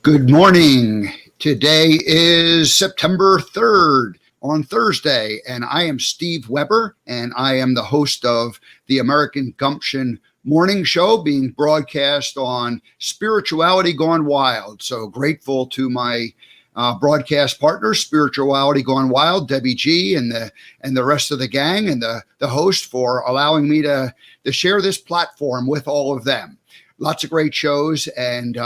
Good morning. Today is September 3rd on Thursday, and I am Steve Weber, and I am the host of the American Gumption morning show being broadcast on Spirituality Gone Wild. So grateful to my broadcast partners, Spirituality Gone Wild, Debbie G, and the rest of the gang, and the host for allowing me to share this platform with all of them. Lots of great shows. And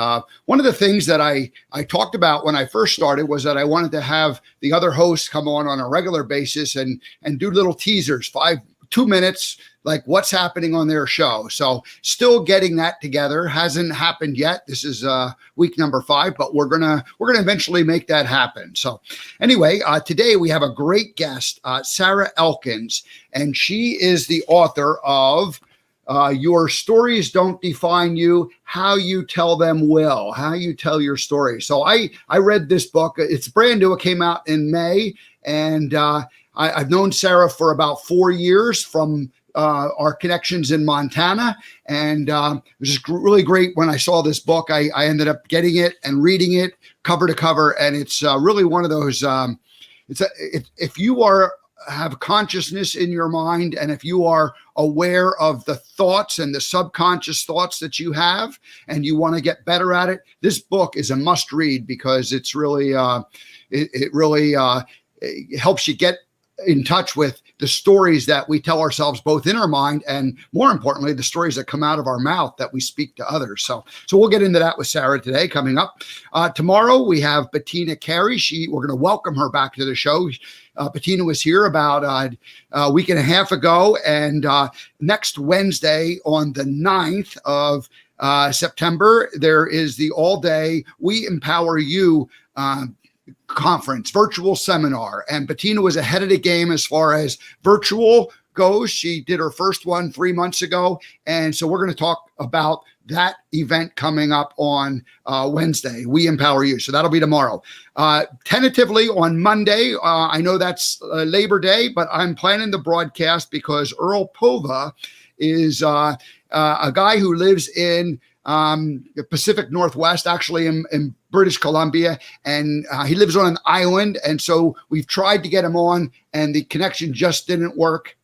one of the things that I talked about when I first started was that I wanted to have the other hosts come on a regular basis and do little teasers, 2 minutes, like what's happening on their show. So still getting that together. Hasn't happened yet. This is week number 5, but we're gonna eventually make that happen. So anyway, today we have a great guest, Sarah Elkins, and she is the author of Your Stories Don't Define You, How You Tell Them Will, How You Tell Your Story. So I read this book. It's brand new. It came out in May. And I've known Sarah for about 4 years from our connections in Montana. And it was just really great when I saw this book. I ended up getting it and reading it cover to cover. And it's really one of those, if you have consciousness in your mind, and if you are aware of the thoughts and the subconscious thoughts that you have, and you want to get better at it, this book is a must read, because it's really, it helps you get in touch with the stories that we tell ourselves, both in our mind and, more importantly, the stories that come out of our mouth that we speak to others. So we'll get into that with Sarah today. Coming up tomorrow, we have Bettina Carey. We're going to welcome her back to the show. Bettina was here about a week and a half ago, and next Wednesday on the 9th of September, there is the all-day We Empower You conference, virtual seminar. And Bettina was ahead of the game as far as virtual goes. She did her first one 3 months ago. And so we're going to talk about that event coming up on Wednesday, We Empower You. So that'll be tomorrow. Tentatively on Monday, I know that's Labor Day, but I'm planning the broadcast because Earl Pova is a guy who lives in the Pacific Northwest, actually in British Columbia, and he lives on an island. And so we've tried to get him on, and the connection just didn't work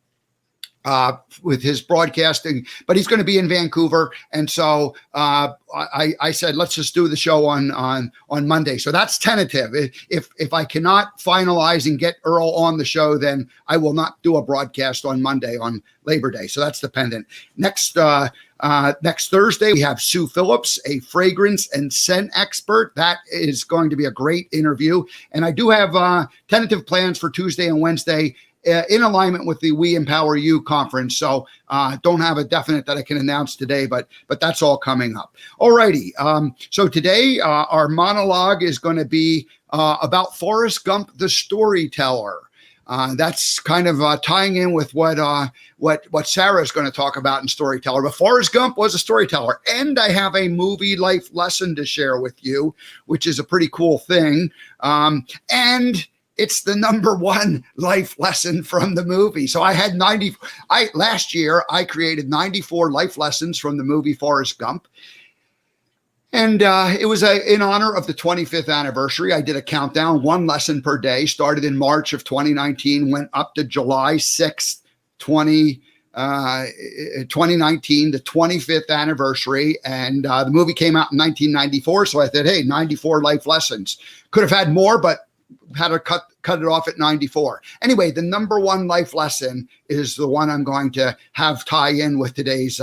with his broadcasting, but he's going to be in Vancouver. And so I said, let's just do the show on Monday. So that's tentative. If I cannot finalize and get Earl on the show, then I will not do a broadcast on Monday on Labor Day. So that's dependent. Next Thursday, we have Sue Phillips, a fragrance and scent expert. That is going to be a great interview. And I do have tentative plans for Tuesday and Wednesday in alignment with the We Empower You conference. So don't have a definite that I can announce today, but that's all coming up. All righty. So today our monologue is going to be about Forrest Gump, the storyteller. That's kind of tying in with what Sarah is going to talk about in Storyteller. But Forrest Gump was a storyteller. And I have a movie life lesson to share with you, which is a pretty cool thing. And it's the number one life lesson from the movie. So I had last year, I created 94 life lessons from the movie Forrest Gump. And it was in honor of the 25th anniversary. I did a countdown, 1 lesson per day, started in March of 2019, went up to July 6th, 2019, the 25th anniversary. And the movie came out in 1994. So I said, hey, 94 life lessons. Could have had more, but had to cut it off at 94. Anyway, the number one life lesson is the one I'm going to have tie in with today's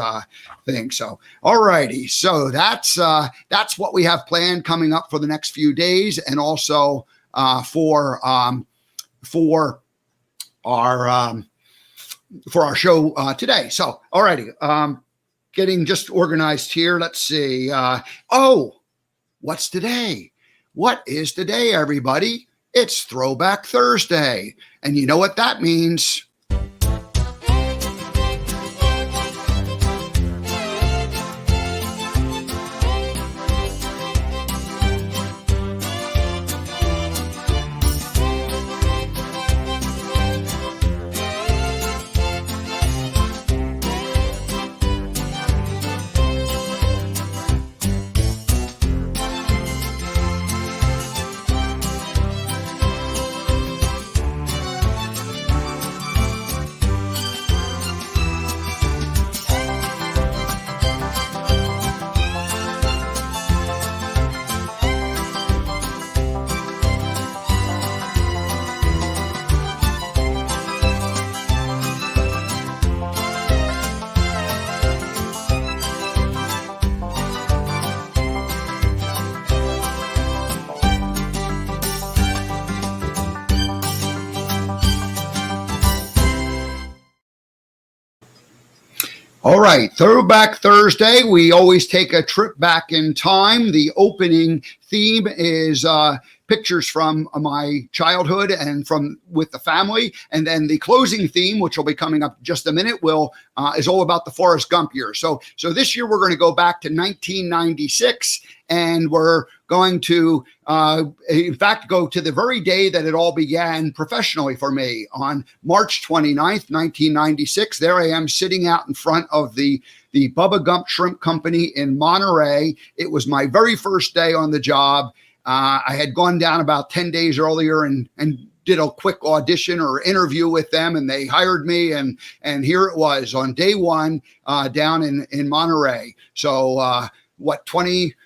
thing. So, all righty. So that's what we have planned coming up for the next few days, and also for our show today. So, all righty. Getting just organized here. Let's see. What's today? What is today, everybody? It's Throwback Thursday. And you know what that means. All right, Throwback Thursday. We always take a trip back in time. The opening theme is pictures from my childhood and from with the family, and then the closing theme, which will be coming up in just a minute, is all about the Forrest Gump year. So this year we're going to go back to 1996, and we're going to, in fact, go to the very day that it all began professionally for me on March 29th, 1996. There I am sitting out in front of the Bubba Gump Shrimp Company in Monterey. It was my very first day on the job. I had gone down about 10 days earlier and did a quick audition or interview with them, and they hired me. And here it was on day one down in Monterey. So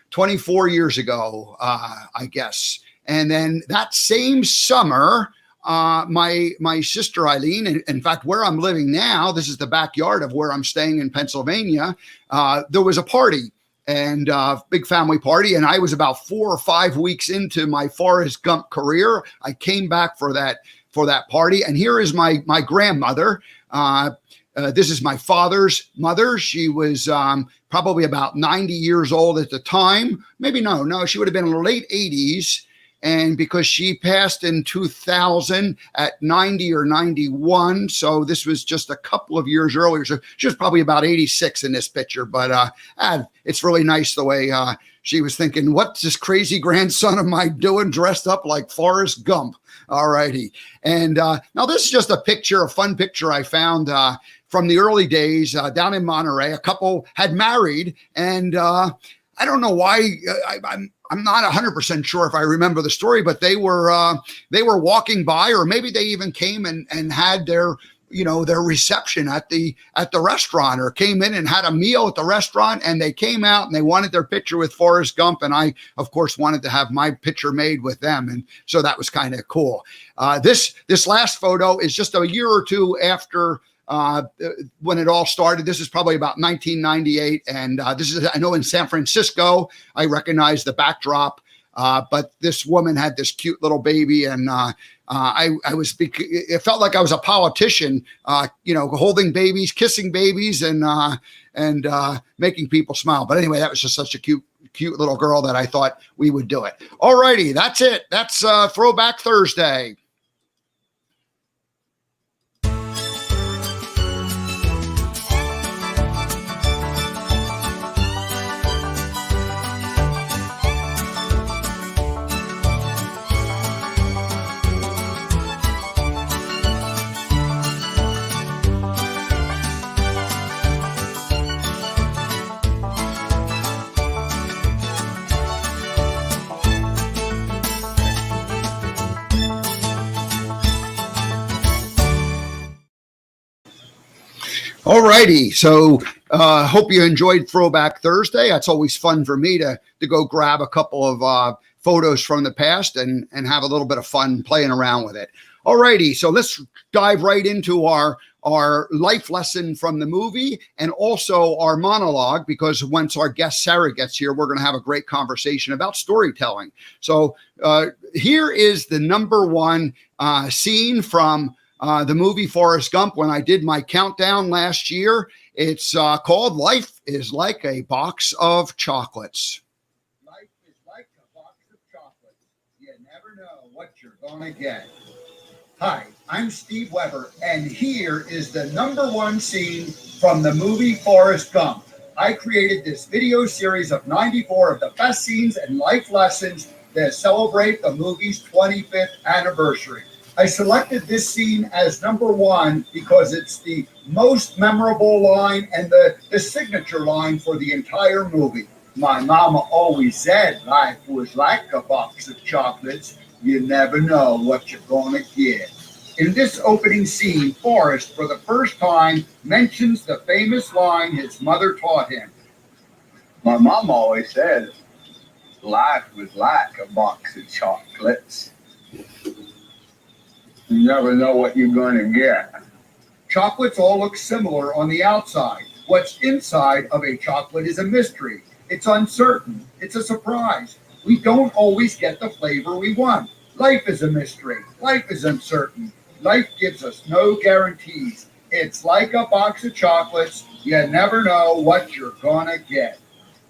24 years ago, I guess. And then that same summer, my sister Eileen, in fact, where I'm living now, this is the backyard of where I'm staying in Pennsylvania. There was a party, and big family party. And I was about 4 or 5 weeks into my Forrest Gump career. I came back for that party. And here is my grandmother. This is my father's mother. She was probably about 90 years old at the time. Maybe no, she would have been in her late 80s. And because she passed in 2000 at 90 or 91, so this was just a couple of years earlier. So she was probably about 86 in this picture. But it's really nice the way she was thinking, what's this crazy grandson of mine doing dressed up like Forrest Gump? All righty. And now this is just a fun picture I found from the early days down in Monterey. A couple had married, and I don't know why. I'm not 100% sure if I remember the story, but they were walking by, or maybe they even came and had their reception at the restaurant, or came in and had a meal at the restaurant, and they came out and they wanted their picture with Forrest Gump. And I, of course, wanted to have my picture made with them. And so that was kind of cool. This last photo is just a year or two after when it all started. This is probably about 1998. And this is, I know, in San Francisco. I recognize the backdrop. But this woman had this cute little baby, and it felt like I was a politician, holding babies, kissing babies, and making people smile. But anyway, that was just such a cute little girl that I thought we would do it. All righty, that's it. That's Throwback Thursday. All righty. So hope you enjoyed Throwback Thursday. That's always fun for me to go grab a couple of photos from the past and have a little bit of fun playing around with it. All righty. So let's dive right into our life lesson from the movie, and also our monologue, because once our guest Sarah gets here, we're going to have a great conversation about storytelling. So here is the number one scene from the movie Forrest Gump. When I did my countdown last year, it's called "Life is Like a Box of Chocolates." Life is like a box of chocolates. You never know what you're going to get. Hi, I'm Steve Weber, and here is the number one scene from the movie Forrest Gump. I created this video series of 94 of the best scenes and life lessons that celebrate the movie's 25th anniversary. I selected this scene as number one because it's the most memorable line and the signature line for the entire movie. My mama always said life was like a box of chocolates. You never know what you're going to get. In this opening scene, Forrest, for the first time, mentions the famous line his mother taught him. My mom always said life was like a box of chocolates. You never know what you're going to get. Chocolates all look similar on the outside. What's inside of a chocolate is a mystery. It's uncertain. It's a surprise. We don't always get the flavor we want. Life is a mystery. Life is uncertain. Life gives us no guarantees. it's like a box of chocolates. You never know what you're gonna get.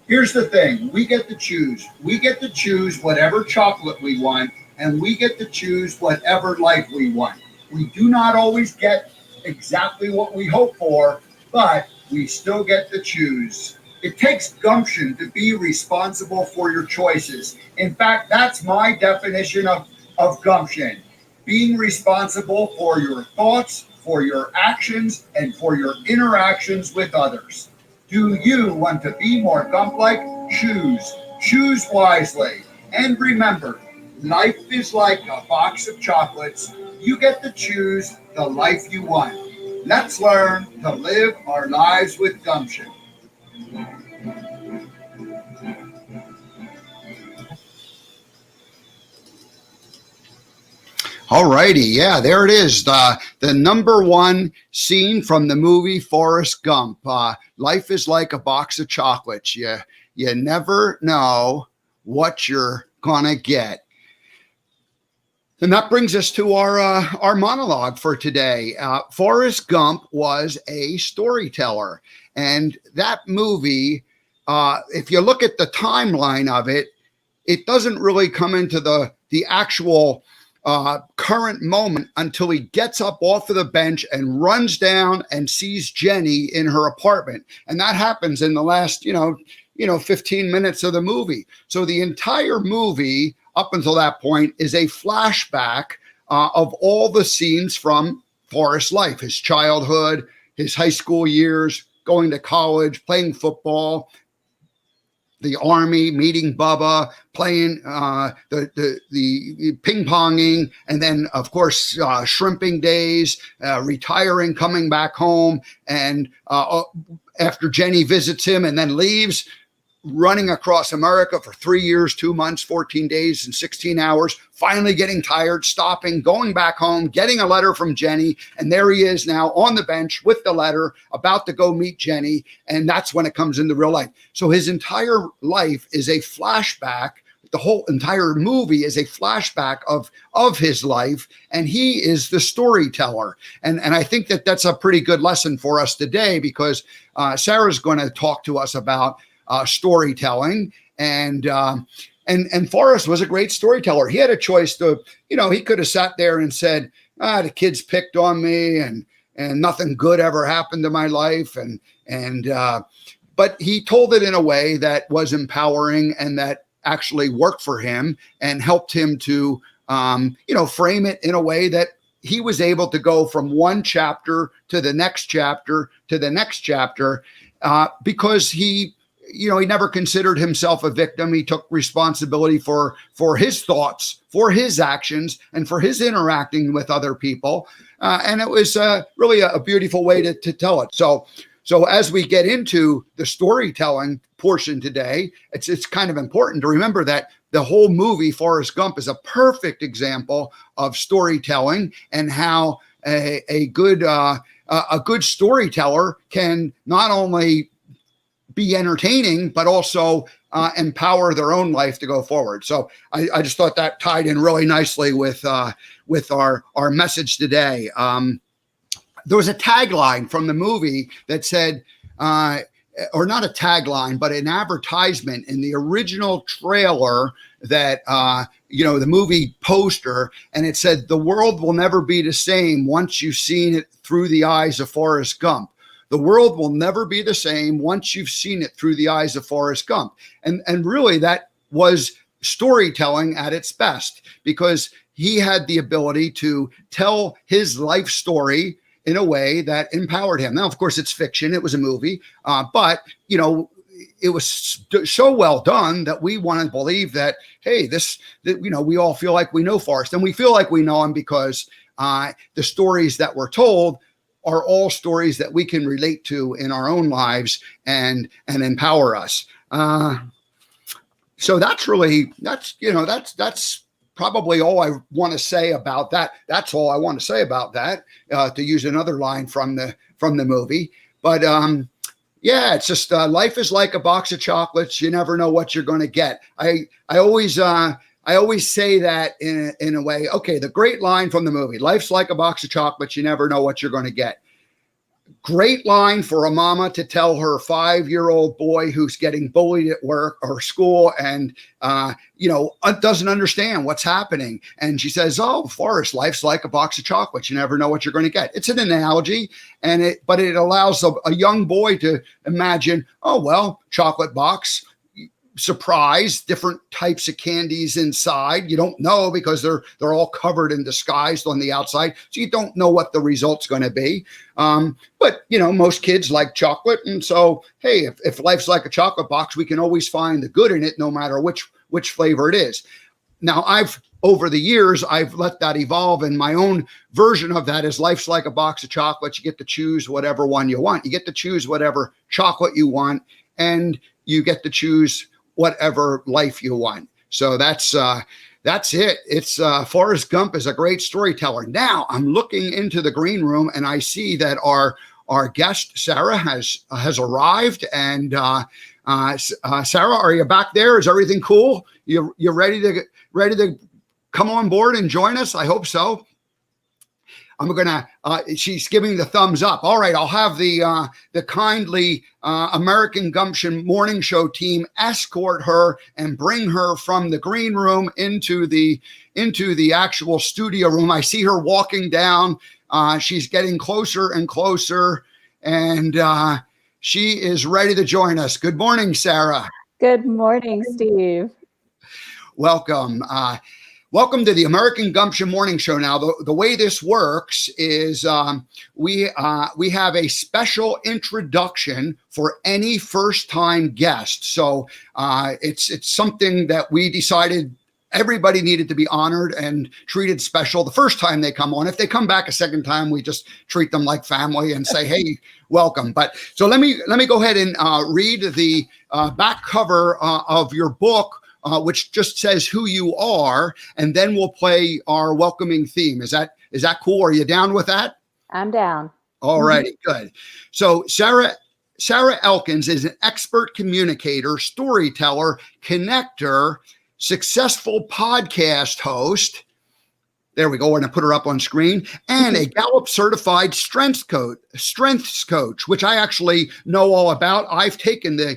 Here's the thing, we get to choose. We get to choose whatever chocolate we want, and we get to choose whatever life we want. We do not always get exactly what we hope for, but we still get to choose. It takes gumption to be responsible for your choices. In fact, that's my definition of gumption. Being responsible for your thoughts, for your actions, and for your interactions with others. Do you want to be more Gump-like? Choose wisely. And remember, life is like a box of chocolates. You get to choose the life you want. Let's learn to live our lives with gumption. All righty, yeah, there it is. The number one scene from the movie Forrest Gump. Life is like a box of chocolates. You never know what you're gonna get. And that brings us to our monologue for today. Forrest Gump was a storyteller, and that movie, if you look at the timeline of it, it doesn't really come into the actual current moment until he gets up off of the bench and runs down and sees Jenny in her apartment. And that happens in the last, 15 minutes of the movie. So the entire movie up until that point is a flashback of all the scenes from Forrest's life, his childhood, his high school years, going to college, playing football, the army, meeting Bubba, playing the ping-ponging, and then, of course, shrimping days, retiring, coming back home, and after Jenny visits him and then leaves, running across America for 3 years, 2 months, 14 days, and 16 hours, finally getting tired, stopping, going back home, getting a letter from Jenny, and there he is now on the bench with the letter, about to go meet Jenny, and that's when it comes into real life. So his entire life is a flashback. The whole entire movie is a flashback of his life, and he is the storyteller. And I think that's a pretty good lesson for us today, because Sarah's going to talk to us about storytelling, and Forrest was a great storyteller. He had a choice to, he could have sat there and said, the kids picked on me, and nothing good ever happened to my life, but he told it in a way that was empowering and that actually worked for him and helped him to, frame it in a way that he was able to go from one chapter to the next chapter to the next chapter, because he never considered himself a victim. He took responsibility for his thoughts, for his actions, and for his interacting with other people. And it was really a beautiful way to tell it. So as we get into the storytelling portion today, it's kind of important to remember that the whole movie, Forrest Gump, is a perfect example of storytelling, and how a good storyteller can not only be entertaining, but also empower their own life to go forward. So I just thought that tied in really nicely with our message today. There was a tagline from the movie that said, or not a tagline, but an advertisement in the original trailer that, the movie poster, and it said, "The world will never be the same once you've seen it through the eyes of Forrest Gump." The world will never be the same once you've seen it through the eyes of Forrest Gump. And really, that was storytelling at its best, because he had the ability to tell his life story in a way that empowered him. Now, of course, it's fiction. It was a movie, but, it was so well done that we want to believe that, hey, we all feel like we know Forrest, and we feel like we know him because the stories that were told are all stories that we can relate to in our own lives and empower us. So that's probably all I want to say about that. That's all I want to say about that, to use another line from the movie. But it's just life is like a box of chocolates. You never know what you're going to get. I always say that in a way. Okay, the great line from the movie: life's like a box of chocolates. You never know what you're going to get. Great line for a mama to tell her 5-year-old boy who's getting bullied at work or school and, doesn't understand what's happening. And she says, "Oh, Forrest, life's like a box of chocolates. You never know what you're going to get." It's an analogy, but it allows a young boy to imagine, oh, well, chocolate box, surprise, different types of candies inside. You don't know because they're all covered and disguised on the outside, so you don't know what the result's going to be. But most kids like chocolate, and so hey, if life's like a chocolate box, we can always find the good in it, no matter which flavor it is. Now, over the years, I've let that evolve, and my own version of that is life's like a box of chocolates. You get to choose whatever one you want. You get to choose whatever chocolate you want, and you get to choose whatever life you want. So that's it. It's Forrest Gump is a great storyteller. Now I'm looking into the green room and I see that our guest Sarah has arrived. And Sarah, are you back there? Is everything cool? You're ready to come on board and join us? I hope so. She's giving the thumbs up. All right, I'll have the kindly American Gumption morning show team escort her and bring her from the green room into the actual studio room. I see her walking down. She's getting closer and closer, and she is ready to join us. Good morning, Sarah. Good morning, Steve. Welcome. Welcome to the American Gumption Morning Show. Now, the way this works is we have a special introduction for any first-time guest. So it's something that we decided everybody needed to be honored and treated special the first time they come on. If they come back a second time, we just treat them like family and say, "Hey, welcome." But so let me go ahead and read the back cover of your book. Which just says who you are, and then we'll play our welcoming theme. Is that cool? Are you down with that? I'm down. All righty, good. So Sarah Elkins is an expert communicator, storyteller, connector, successful podcast host. There we go. We're going to put her up on screen. And a Gallup certified strengths coach, which I actually know all about. I've taken the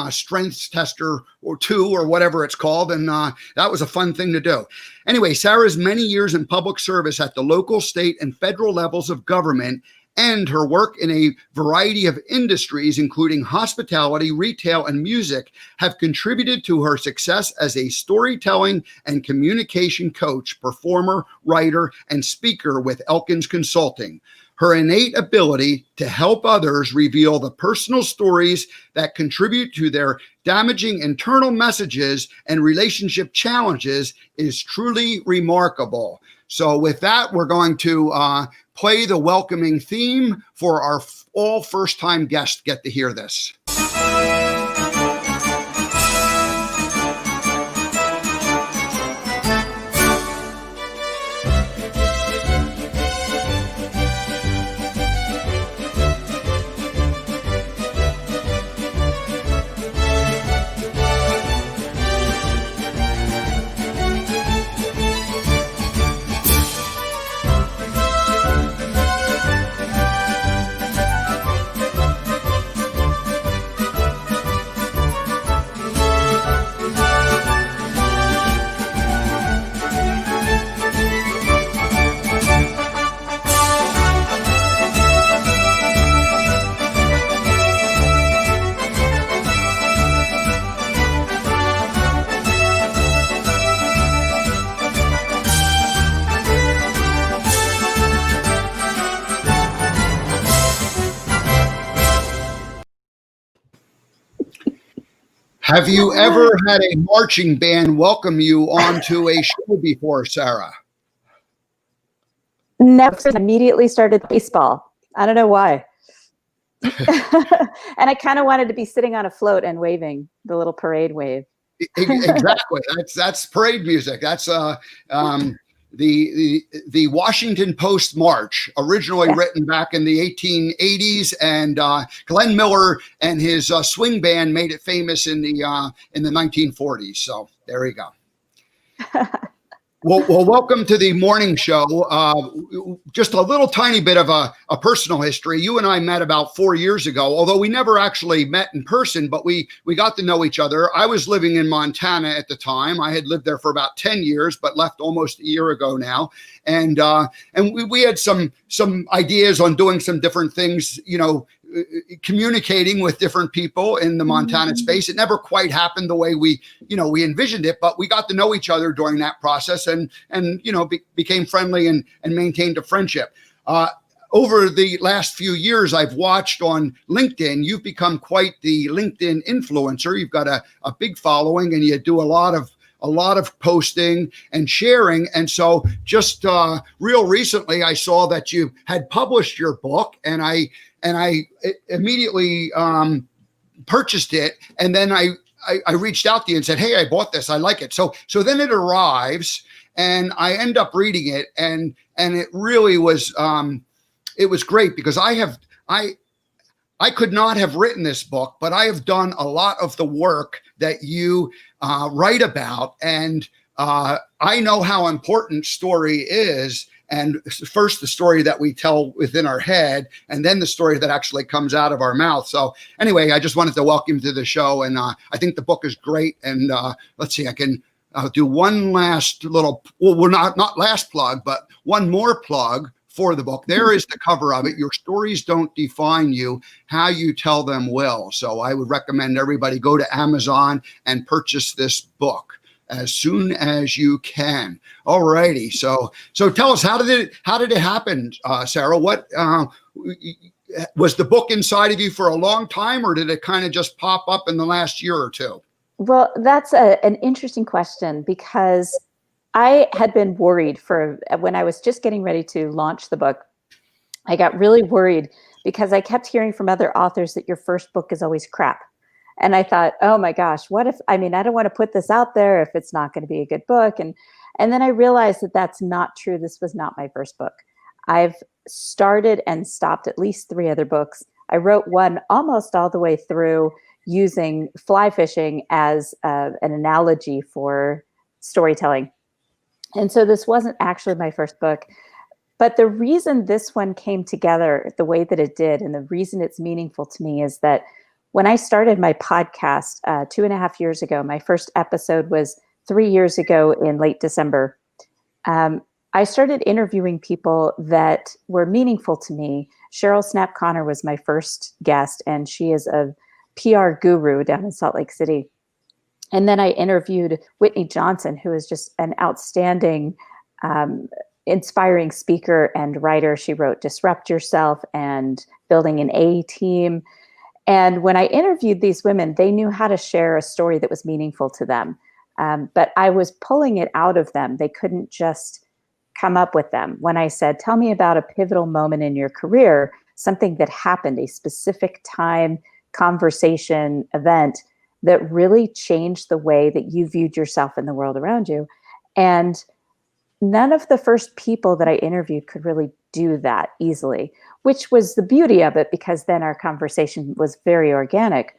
strengths tester or 2 or whatever it's called. And that was a fun thing to do. Anyway, Sarah's many years in public service at the local, state, and federal levels of government, and her work in a variety of industries, including hospitality, retail, and music, have contributed to her success as a storytelling and communication coach, performer, writer, and speaker with Elkins Consulting. Her innate ability to help others reveal the personal stories that contribute to their damaging internal messages and relationship challenges is truly remarkable. So with that, we're going to play the welcoming theme for our all first-time guests get to hear this. Have you ever had a marching band welcome you onto a show before, Sarah? Never. Immediately started baseball. I don't know why. And I kind of wanted to be sitting on a float and waving the little parade wave. Exactly. That's parade music. That's the Washington Post March, originally written back in the 1880s, and Glenn Miller and his swing band made it famous in the 1940s. So there you go. Well, welcome to the morning show. Just a little tiny bit of a personal history. You and I met about 4 years ago, although we never actually met in person, but we got to know each other. I was living in Montana at the time. I had lived there for about 10 years, but left almost a year ago now. And we had some ideas on doing some different things, communicating with different people in the Montana space. It never quite happened the way we envisioned it, but we got to know each other during that process and became friendly and maintained a friendship. Over the last few years, I've watched on LinkedIn, you've become quite the LinkedIn influencer. You've got a big following and you do a lot of posting and sharing. And so just real recently, I saw that you had published your book and I immediately purchased it. And then I reached out to you and said, hey, I bought this. I like it. So then it arrives and I end up reading it. And it really was, it was great because I could not have written this book, but I have done a lot of the work that you write about. And I know how important story is. And first, the story that we tell within our head, and then the story that actually comes out of our mouth. So anyway, I just wanted to welcome you to the show. And I think the book is great. And let's see, I can do one last little, well, not last plug, but one more plug for the book. There is the cover of it. Your stories don't define you. How you tell them will. So I would recommend everybody go to Amazon and purchase this book as soon as you can. All righty. So tell us, how did it happen, Sarah? What was the book inside of you for a long time, or did it kind of just pop up in the last year or two? Well, that's an interesting question because I had been worried when I was just getting ready to launch the book. I got really worried because I kept hearing from other authors that your first book is always crap. And I thought, oh my gosh, I don't want to put this out there if it's not going to be a good book. And then I realized that that's not true. This was not my first book. I've started and stopped at least 3 other books. I wrote one almost all the way through using fly fishing as an analogy for storytelling. And so this wasn't actually my first book. But the reason this one came together the way that it did, and the reason it's meaningful to me, is that when I started my podcast 2.5 years ago, my first episode was 3 years ago in late December. I started interviewing people that were meaningful to me. Cheryl Snap Connor was my first guest, and she is a PR guru down in Salt Lake City. And then I interviewed Whitney Johnson, who is just an outstanding, inspiring speaker and writer. She wrote Disrupt Yourself and Building an A Team. And when I interviewed these women, they knew how to share a story that was meaningful to them. But I was pulling it out of them. They couldn't just come up with them. When I said, tell me about a pivotal moment in your career, something that happened, a specific time, conversation, event that really changed the way that you viewed yourself and the world around you. And none of the first people that I interviewed could really do that easily, which was the beauty of it, because then our conversation was very organic.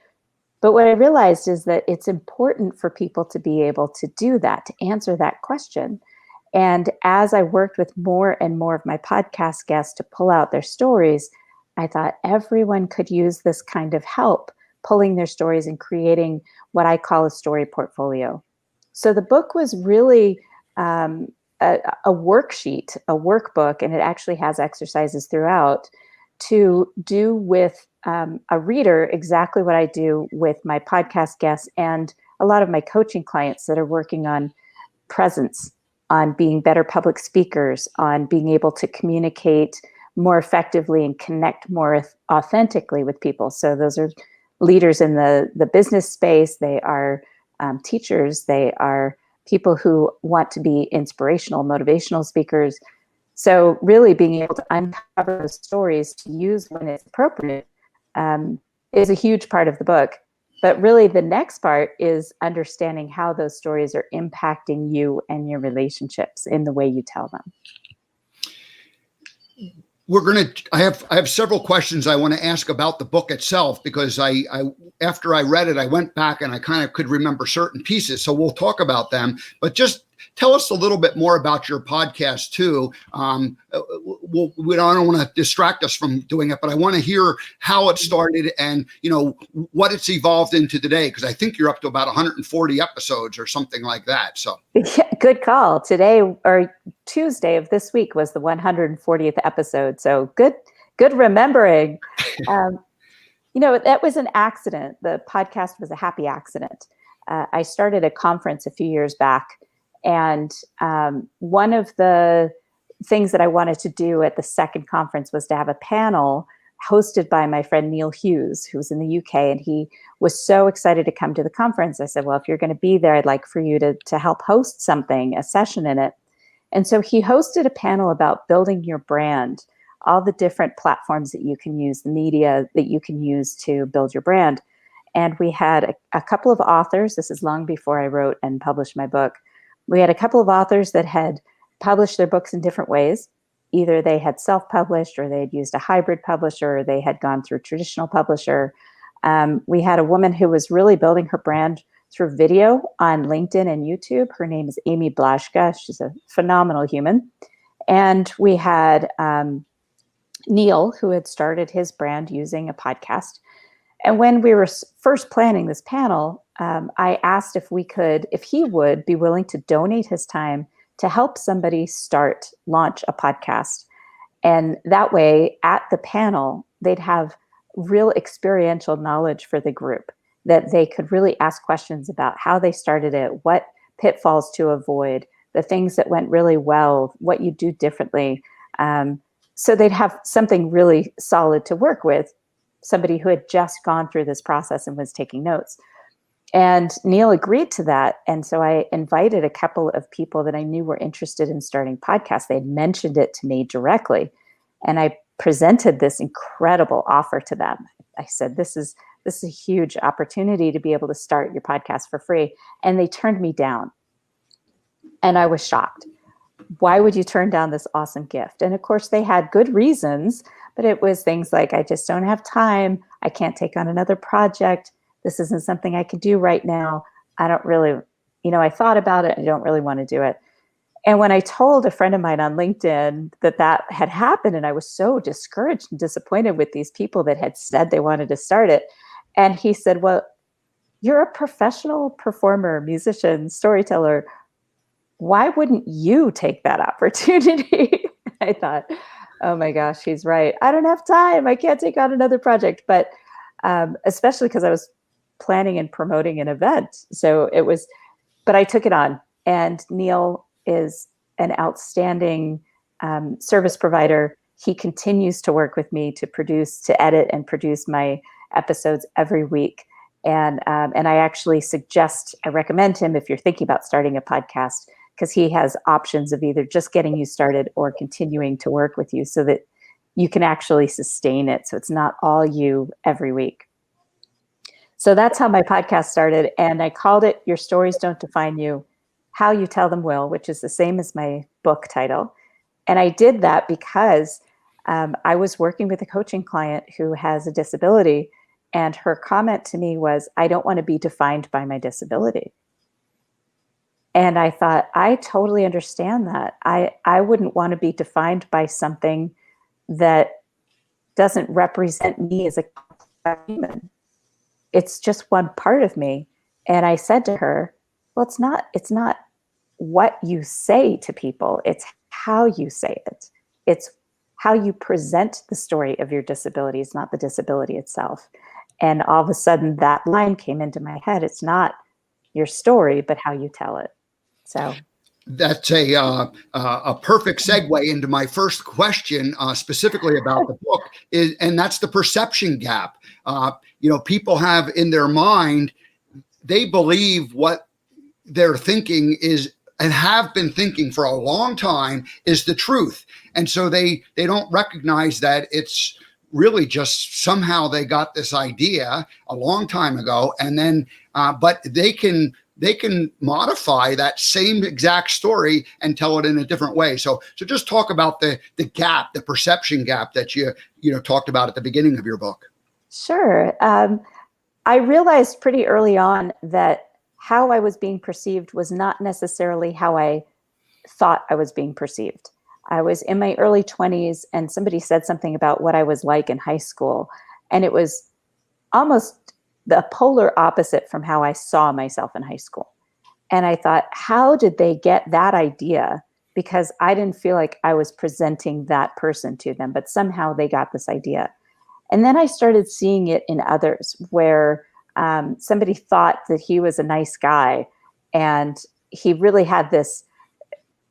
But what I realized is that it's important for people to be able to do that, to answer that question. And as I worked with more and more of my podcast guests to pull out their stories, I thought everyone could use this kind of help, pulling their stories and creating what I call a story portfolio. So the book was really a worksheet, a workbook, and it actually has exercises throughout to do with a reader exactly what I do with my podcast guests and a lot of my coaching clients that are working on presence, on being better public speakers, on being able to communicate more effectively and connect more authentically with people. So those are leaders in the business space. They are teachers. They are people who want to be inspirational, motivational speakers. So really being able to uncover those stories to use when it's appropriate is a huge part of the book. But really the next part is understanding how those stories are impacting you and your relationships in the way you tell them. I have several questions I want to ask about the book itself, because I after I read it, I went back and I kind of could remember certain pieces. So we'll talk about them, but just tell us a little bit more about your podcast too. We don't want to distract us from doing it, but I want to hear how it started and, what it's evolved into today, because I think you're up to about 140 episodes or something like that. So yeah, good call. Today or Tuesday of this week was the 140th episode. So good remembering. That was an accident. The podcast was a happy accident. I started a conference a few years back, and one of the things that I wanted to do at the second conference was to have a panel hosted by my friend Neil Hughes, who's in the UK, and he was so excited to come to the conference. I said, well, if you're going to be there, I'd like for you to help host something, a session in it. And so he hosted a panel about building your brand, all the different platforms that you can use, the media that you can use to build your brand. And we had a couple of authors. This is long before I wrote and published my book. We had a couple of authors that had published their books in different ways. Either they had self-published, or they had used a hybrid publisher, or they had gone through traditional publisher. We had a woman who was really building her brand through video on LinkedIn and YouTube. Her name is Amy Blaschka. She's a phenomenal human. And we had Neil, who had started his brand using a podcast. And when we were first planning this panel, I asked if he would be willing to donate his time to help somebody launch a podcast. And that way, at the panel, they'd have real experiential knowledge for the group, that they could really ask questions about how they started it, what pitfalls to avoid, the things that went really well, what you do differently. So they'd have something really solid to work with, somebody who had just gone through this process and was taking notes. And Neil agreed to that. And so I invited a couple of people that I knew were interested in starting podcasts. They had mentioned it to me directly. And I presented this incredible offer to them. I said, this is a huge opportunity to be able to start your podcast for free. And they turned me down. And I was shocked. Why would you turn down this awesome gift? And of course, they had good reasons, but it was things like, I just don't have time. I can't take on another project. This isn't something I can do right now. I don't really, I thought about it. I don't really want to do it. And when I told a friend of mine on LinkedIn that had happened, and I was so discouraged and disappointed with these people that had said they wanted to start it. And he said, well, you're a professional performer, musician, storyteller. Why wouldn't you take that opportunity? I thought, oh my gosh, he's right. I don't have time. I can't take on another project. But especially because I was planning and promoting an event. But I took it on. And Neil is an outstanding service provider. He continues to work with me to edit and produce my episodes every week. And I actually I recommend him if you're thinking about starting a podcast, because he has options of either just getting you started or continuing to work with you so that you can actually sustain it. So it's not all you every week. So that's how my podcast started. And I called it Your Stories Don't Define You, How You Tell Them Will, which is the same as my book title. And I did that because I was working with a coaching client who has a disability. And her comment to me was, I don't want to be defined by my disability. And I thought, I totally understand that. I wouldn't want to be defined by something that doesn't represent me as a human. It's just one part of me. And I said to her, well, it's not what you say to people. It's how you say it. It's how you present the story of your disability. It's not the disability itself. And all of a sudden that line came into my head. It's not your story, but how you tell it. So that's a perfect segue into my first question, specifically about the book, and that's the perception gap. People have in their mind, they believe what they're thinking is, and have been thinking for a long time, is the truth. And so they don't recognize that it's really just somehow they got this idea a long time ago, and then but they can modify that same exact story and tell it in a different way. So just talk about the gap, the perception gap that you talked about at the beginning of your book. Sure. I realized pretty early on that how I was being perceived was not necessarily how I thought I was being perceived. I was in my early 20s and somebody said something about what I was like in high school. And it was almost the polar opposite from how I saw myself in high school. And I thought, how did they get that idea? Because I didn't feel like I was presenting that person to them, but somehow they got this idea. And then I started seeing it in others where somebody thought that he was a nice guy, and he really had this,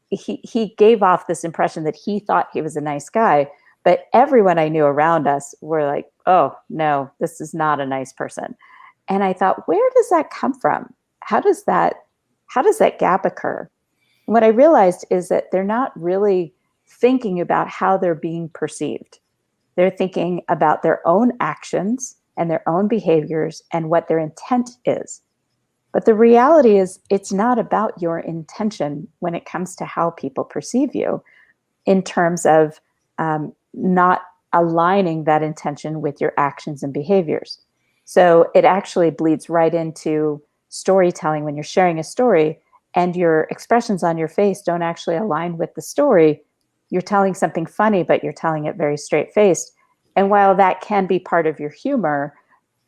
he gave off this impression that he thought he was a nice guy, but everyone I knew around us were like, oh no, this is not a nice person. And I thought, where does that come from? How does that gap occur? And what I realized is that they're not really thinking about how they're being perceived. They're thinking about their own actions and their own behaviors and what their intent is. But the reality is, it's not about your intention when it comes to how people perceive you, in terms of not aligning that intention with your actions and behaviors. So it actually bleeds right into storytelling. When you're sharing a story and your expressions on your face don't actually align with the story, you're telling something funny, but you're telling it very straight-faced. And while that can be part of your humor,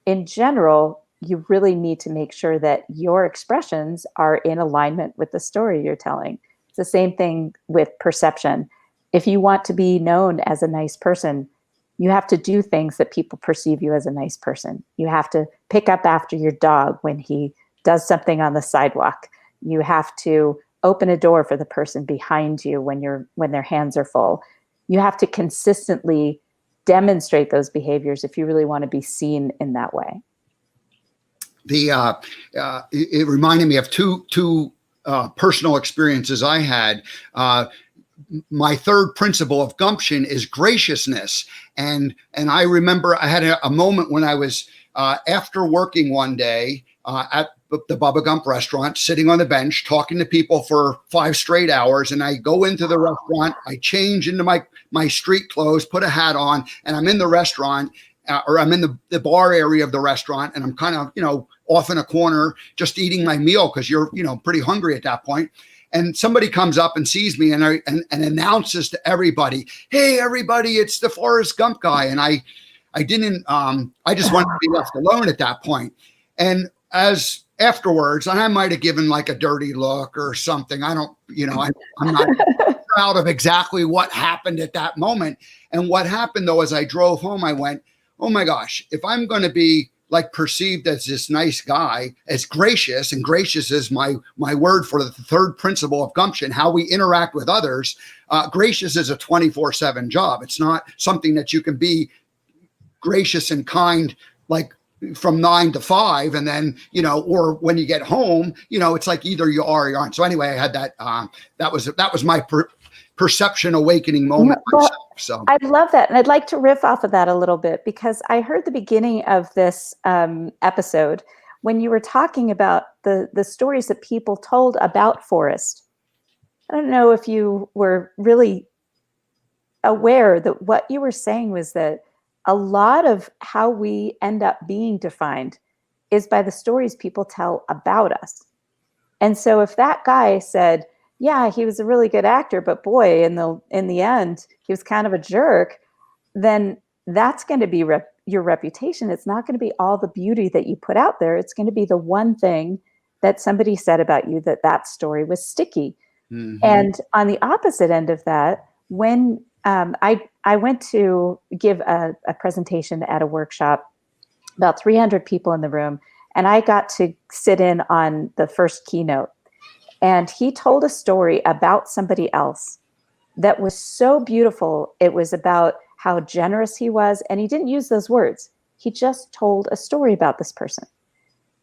in general, you really need to make sure that your expressions are in alignment with the story you're telling. It's the same thing with perception. If you want to be known as a nice person, you have to do things that people perceive you as a nice person. You have to pick up after your dog when he does something on the sidewalk. You have to open a door for the person behind you when their hands are full. You have to consistently demonstrate those behaviors if you really want to be seen in that way. It reminded me of two personal experiences I had. My third principle of Gumption is graciousness, and I remember I had a moment when I was after working one day at the Bubba Gump restaurant, sitting on the bench talking to people for 5 straight hours, and I go into the restaurant, I change into my street clothes, put a hat on, and I'm in the restaurant. Or I'm in the bar area of the restaurant, and I'm kind of, off in a corner, just eating my meal because you're, pretty hungry at that point. And somebody comes up and sees me and announces to everybody, "Hey, everybody, it's the Forrest Gump guy." And I didn't, I just wanted to be left alone at that point. And as afterwards, and I might have given like a dirty look or something. I don't, I'm not proud of exactly what happened at that moment. And what happened though, as I drove home, I went, oh my gosh, if I'm going to be like perceived as this nice guy, as gracious, and gracious is my word for the third principle of Gumption, how we interact with others. Gracious is a 24/7 job. It's not something that you can be gracious and kind like from 9 to 5, and then or when you get home, it's like either you are or you aren't. So anyway, I had that. That was my perception awakening moment myself. So I love that. And I'd like to riff off of that a little bit, because I heard the beginning of this episode when you were talking about the stories that people told about Forrest. I don't know if you were really aware that what you were saying was that a lot of how we end up being defined is by the stories people tell about us. And so if that guy said, yeah, he was a really good actor, but boy, in the end, he was kind of a jerk, then that's going to be your reputation. It's not going to be all the beauty that you put out there. It's going to be the one thing that somebody said about you, that story was sticky. Mm-hmm. And on the opposite end of that, when I went to give a presentation at a workshop, about 300 people in the room, and I got to sit in on the first keynote. And he told a story about somebody else that was so beautiful. It was about how generous he was. And he didn't use those words. He just told a story about this person.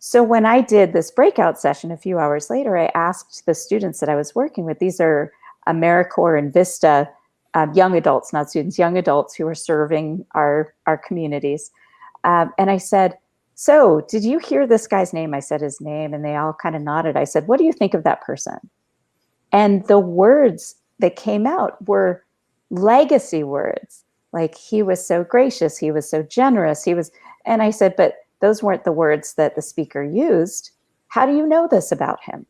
So when I did this breakout session a few hours later, I asked the students that I was working with, these are AmeriCorps and Vista young adults, not students, young adults who are serving our communities. And I said, so did you hear this guy's name? I said his name, and they all kind of nodded. I said, what do you think of that person? And the words that came out were legacy words. Like, he was so gracious, he was so generous, and I said, but those weren't the words that the speaker used. How do you know this about him?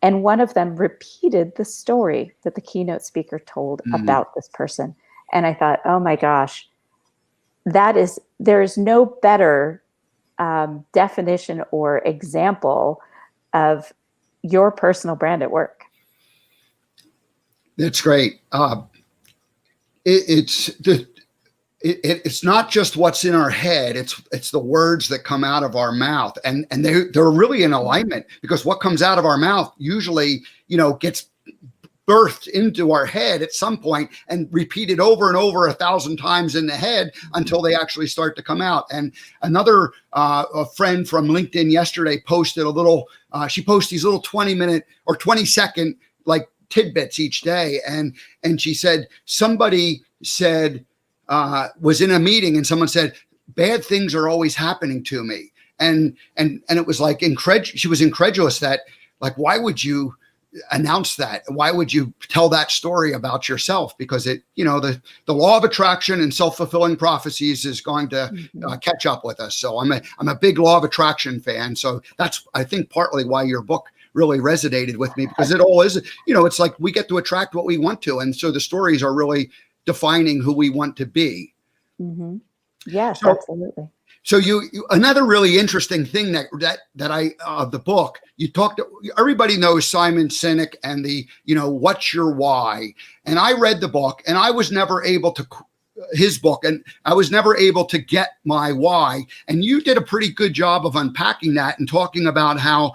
And one of them repeated the story that the keynote speaker told Mm. about this person. And I thought, oh my gosh, there is no better definition or example of your personal brand at work. That's great. It's not just what's in our head. It's the words that come out of our mouth, and they're really in alignment, because what comes out of our mouth usually, gets birthed into our head at some point and repeated over and over 1,000 times in the head until they actually start to come out. And another a friend from LinkedIn yesterday posted she posts these little 20-minute or 20-second like tidbits each day, and she said somebody said was in a meeting and someone said, bad things are always happening to me, and it was like she was incredulous that, like, why would you announce that? Why would you tell that story about yourself? Because it, the law of attraction and self-fulfilling prophecies is going to catch up with us. So I'm a big law of attraction fan. So that's, I think, partly why your book really resonated with me, because it all is, it's like we get to attract what we want to. And so the stories are really defining who we want to be. Mm-hmm. Yes, absolutely. So you another really interesting thing that the book, you talked, everybody knows Simon Sinek and the, what's your why? And I read the book and I was never able to, his book, and I was never able to get my why. And you did a pretty good job of unpacking that and talking about how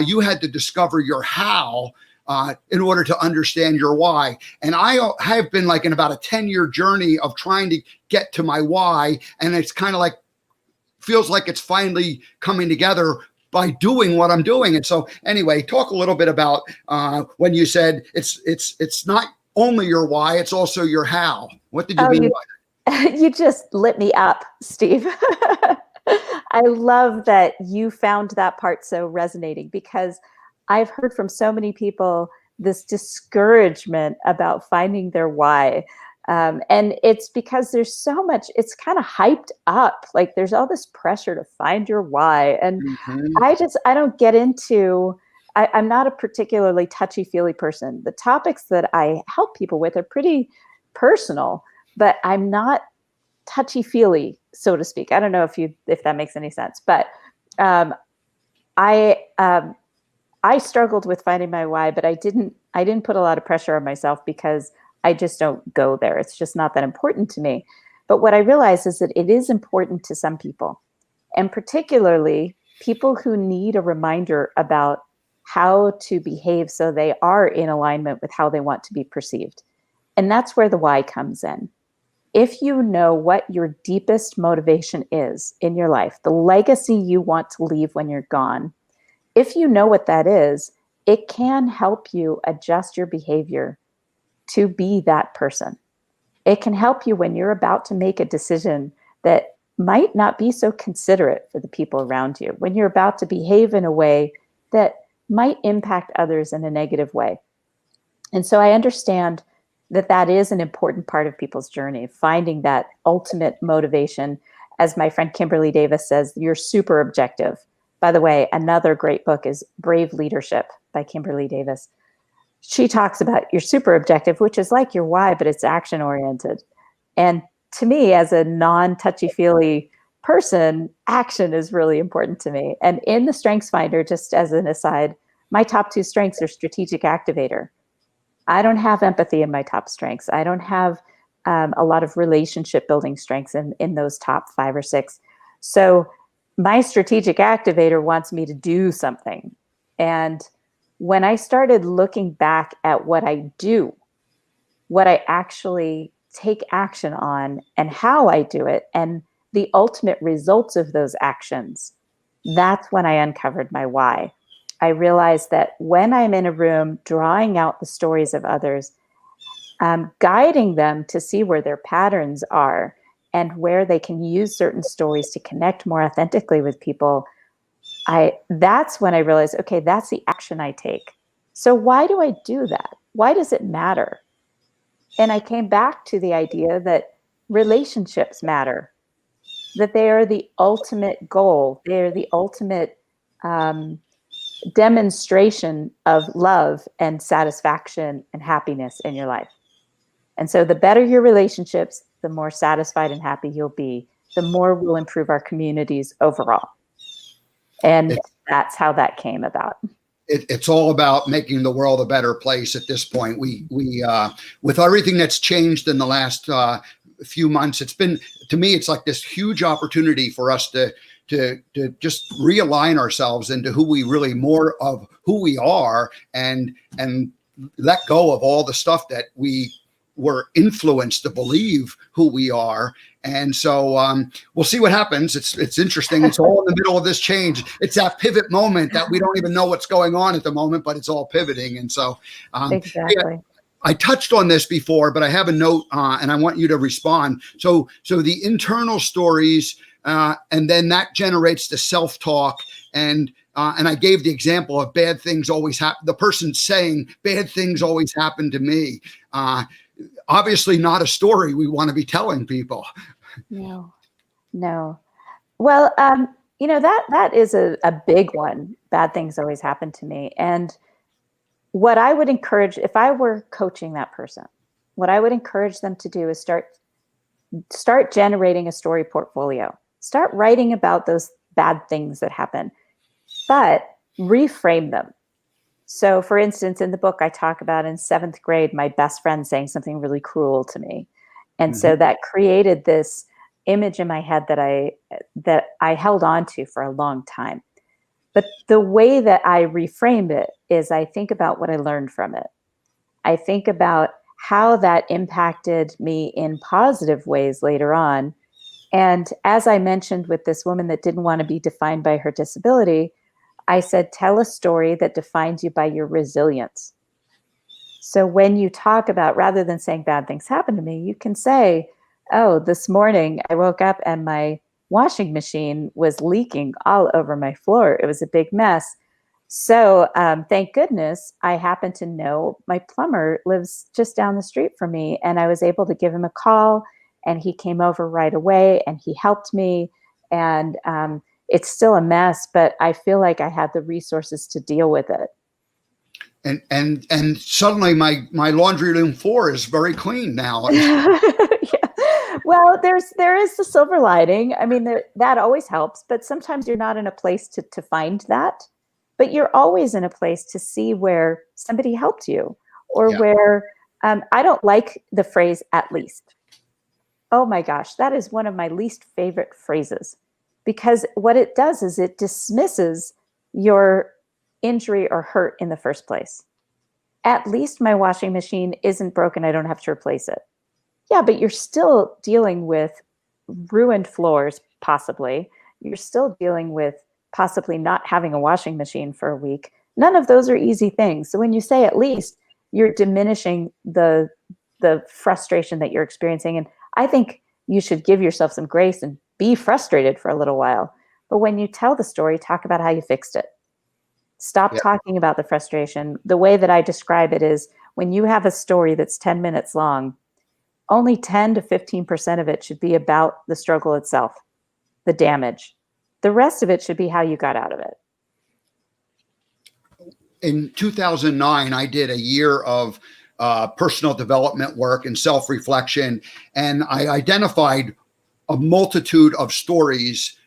you had to discover your how in order to understand your why. And I have been like in about a 10-year journey of trying to get to my why. And it's kind of like, feels like it's finally coming together by doing what I'm doing. And so anyway, talk a little bit about when you said it's not only your why, it's also your how. What did you mean by that? You just lit me up, Steve. I love that you found that part so resonating, because I've heard from so many people this discouragement about finding their why. And it's because there's so much, it's kind of hyped up. Like there's all this pressure to find your why. And I don't get into, I'm not a particularly touchy-feely person. The topics that I help people with are pretty personal, but I'm not touchy-feely, so to speak. I don't know if that makes any sense, but I struggled with finding my why, but I didn't put a lot of pressure on myself because I just don't go there. It's just not that important to me. But what I realize is that it is important to some people, and particularly people who need a reminder about how to behave so they are in alignment with how they want to be perceived. And that's where the why comes in. If you know what your deepest motivation is in your life, the legacy you want to leave when you're gone, if you know what that is, it can help you adjust your behavior to be that person. It can help you when you're about to make a decision that might not be so considerate for the people around you, when you're about to behave in a way that might impact others in a negative way. And so I understand that that is an important part of people's journey, finding that ultimate motivation. As my friend Kimberly Davis says, you're super objective. By the way, another great book is Brave Leadership by Kimberly Davis. She talks about your super objective, which is like your why, but it's action oriented. And to me, as a non-touchy-feely person, action is really important to me. And in the Strengths Finder, just as an aside, my top 2 strengths are strategic activator. I don't have empathy in my top strengths. I don't have a lot of relationship building strengths in those top 5 or 6. So my strategic activator wants me to do something. And when I started looking back at what I do, what I actually take action on and how I do it, and the ultimate results of those actions, that's when I uncovered my why. I realized that when I'm in a room drawing out the stories of others, guiding them to see where their patterns are and where they can use certain stories to connect more authentically with people, that's when I realized, okay, that's the action I take. So why do I do that? Why does it matter? And I came back to the idea that relationships matter, that they are the ultimate goal. They're the ultimate demonstration of love and satisfaction and happiness in your life. And so the better your relationships, the more satisfied and happy you'll be, the more we'll improve our communities overall. And that's how that came about. It's all about making the world a better place at this point. We with everything that's changed in the last few months, it's been, to me, it's like this huge opportunity for us to just realign ourselves into who we really, more of who we are, and let go of all the stuff that we were influenced to believe who we are. And so we'll see what happens. It's interesting. It's all in the middle of this change. It's that pivot moment that we don't even know what's going on at the moment, but it's all pivoting. And so exactly. I touched on this before, but I have a note and I want you to respond. So the internal stories, and then that generates the self-talk, and I gave the example of bad things always happen. The person saying bad things always happen to me. Obviously not a story we want to be telling people. No. Well, that is a big one. Bad things always happen to me. And what I would encourage, if I were coaching that person, what I would encourage them to do is start generating a story portfolio. Start writing about those bad things that happen, but reframe them. So for instance, in the book, I talk about in 7th grade, my best friend saying something really cruel to me. And so that created this image in my head that I held on to for a long time. But the way that I reframe it is I think about what I learned from it. I think about how that impacted me in positive ways later on. And as I mentioned with this woman that didn't want to be defined by her disability, I said, tell a story that defines you by your resilience. So when you talk about, rather than saying bad things happen to me, you can say, oh, this morning I woke up and my washing machine was leaking all over my floor. It was a big mess. So thank goodness I happen to know my plumber lives just down the street from me. And I was able to give him a call, and he came over right away and he helped me. And it's still a mess, but I feel like I had the resources to deal with it. And suddenly my laundry room floor is very clean now. Yeah. Well, there is the silver lining. I mean, that always helps, but sometimes you're not in a place to find that, but you're always in a place to see where somebody helped you, or where I don't like the phrase "at least." Oh my gosh, that is one of my least favorite phrases. Because what it does is it dismisses your injury or hurt in the first place. At least my washing machine isn't broken. I don't have to replace it. Yeah, but you're still dealing with ruined floors, possibly. You're still dealing with possibly not having a washing machine for a week. None of those are easy things. So when you say at least, you're diminishing the frustration that you're experiencing. And I think you should give yourself some grace and be frustrated for a little while. But when you tell the story, talk about how you fixed it. Stop talking about the frustration. The way that I describe it is, when you have a story that's 10 minutes long, only 10 to 15% of it should be about the struggle itself, the damage. The rest of it should be how you got out of it. In 2009, I did a year of personal development work and self-reflection, and I identified a multitude of stories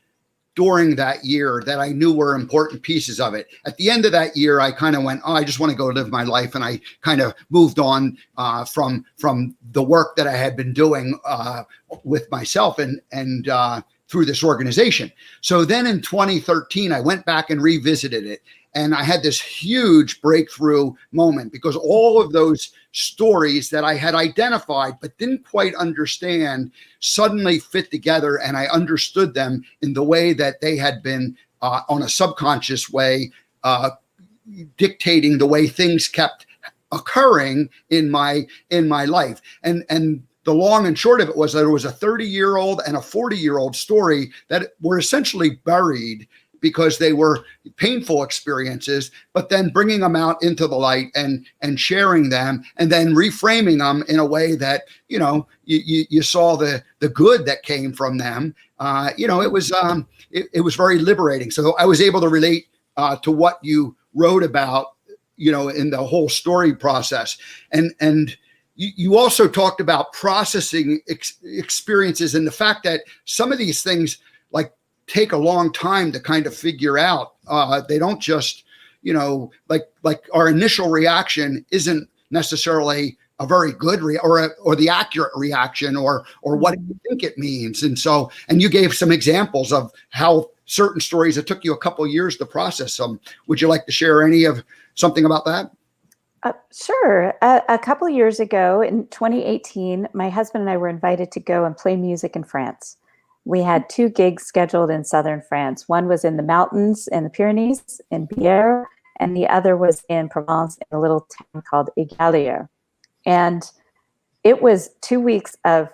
during that year that I knew were important pieces of it. At the end of that year, I kind of went, oh, I just want to go live my life. And I kind of moved on from the work that I had been doing with myself and through this organization. So then in 2013, I went back and revisited it. And I had this huge breakthrough moment, because all of those stories that I had identified but didn't quite understand suddenly fit together, and I understood them in the way that they had been on a subconscious way, dictating the way things kept occurring in my life. And the long and short of it was that there was a 30-year-old and a 40-year-old story that were essentially buried because they were painful experiences, but then bringing them out into the light and sharing them, and then reframing them in a way that, you saw the good that came from them. It was very liberating. So I was able to relate to what you wrote about, in the whole story process. And you also talked about processing experiences and the fact that some of these things like take a long time to kind of figure out. They don't just, like our initial reaction isn't necessarily a very good or the accurate reaction or what you think it means. And you gave some examples of how certain stories, it took you a couple of years to process them. Would you like to share something about that? Sure. A couple of years ago in 2018, my husband and I were invited to go and play music in France. We had 2 gigs scheduled in southern France. One was in the mountains in the Pyrenees in Bière, and the other was in Provence in a little town called Égalière. And it was 2 weeks of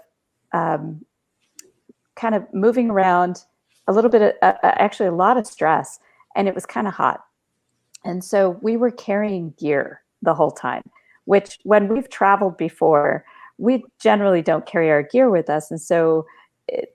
kind of moving around, a little bit of, actually a lot of stress, and it was kind of hot. And so we were carrying gear the whole time, which when we've traveled before, we generally don't carry our gear with us. And so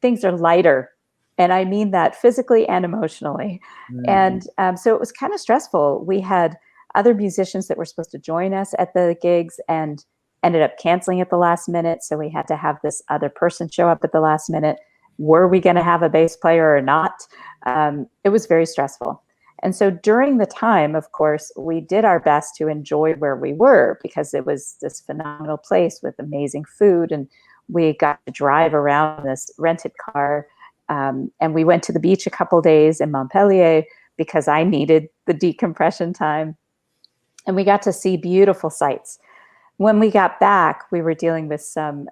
things are lighter. And I mean that physically and emotionally. And so it was kind of stressful. We had other musicians that were supposed to join us at the gigs and ended up canceling at the last minute. So we had to have this other person show up at the last minute. Were we going to have a bass player or not? It was very stressful. And so during the time, of course, we did our best to enjoy where we were because it was this phenomenal place with amazing food. And we got to drive around this rented car. And we went to the beach a couple days in Montpellier because I needed the decompression time. And we got to see beautiful sights. When we got back, we were dealing with some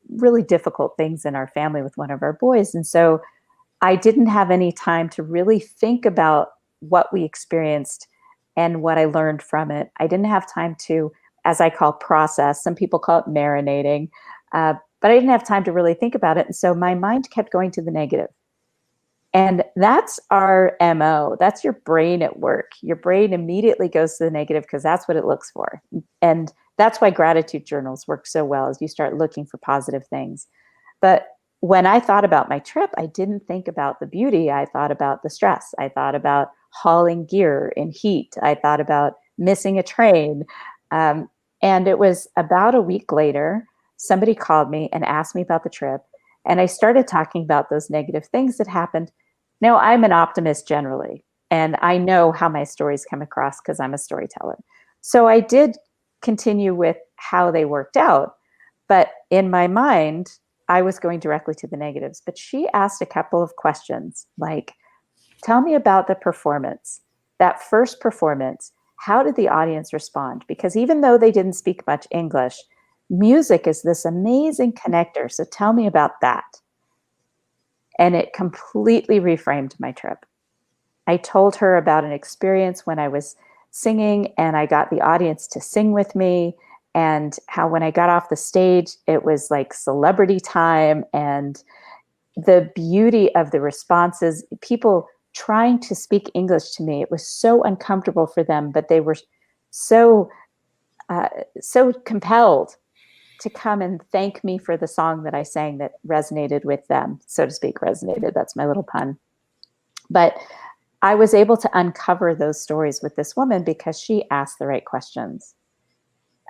really difficult things in our family with one of our boys. And so I didn't have any time to really think about what we experienced and what I learned from it. I didn't have time to, as I call, process. Some people call it marinating, but I didn't have time to really think about it. And so my mind kept going to the negative. And that's our MO. That's your brain at work. Your brain immediately goes to the negative because that's what it looks for. And that's why gratitude journals work so well, as you start looking for positive things. But when I thought about my trip, I didn't think about the beauty. I thought about the stress. I thought about hauling gear in heat. I thought about missing a train. And it was about a week later, somebody called me and asked me about the trip. And I started talking about those negative things that happened. Now, I'm an optimist generally, and I know how my stories come across because I'm a storyteller. So I did continue with how they worked out. But in my mind, I was going directly to the negatives. But she asked a couple of questions like, tell me about the performance. That first performance, how did the audience respond? Because even though they didn't speak much English, music is this amazing connector. So tell me about that. And it completely reframed my trip. I told her about an experience when I was singing and I got the audience to sing with me, and how when I got off the stage, it was like celebrity time, and the beauty of the responses, people trying to speak English to me. It was so uncomfortable for them, but they were so compelled to come and thank me for the song that I sang that resonated with them, so to speak. Resonated, that's my little pun. But I was able to uncover those stories with this woman because she asked the right questions.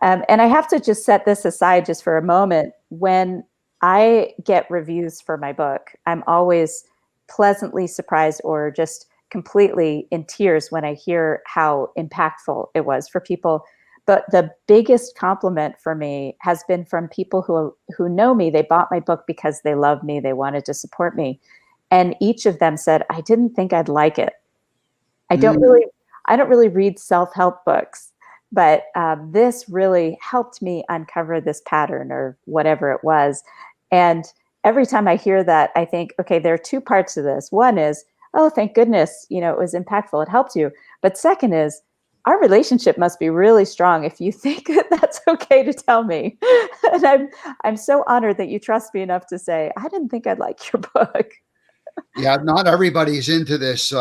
And I have to just set this aside just for a moment. When I get reviews for my book, I'm always pleasantly surprised or just completely in tears when I hear how impactful it was for people. But the biggest compliment for me has been from people who know me. They bought my book because they love me. They wanted to support me. And each of them said, I didn't think I'd like it. I don't really read self-help books, but this really helped me uncover this pattern or whatever it was. And every time I hear that, I think, okay, there are 2 parts to this. One is, oh, thank goodness, it was impactful. It helped you. But second is, our relationship must be really strong if you think that that's okay to tell me. And I'm so honored that you trust me enough to say, I didn't think I'd like your book. Yeah, not everybody's into this,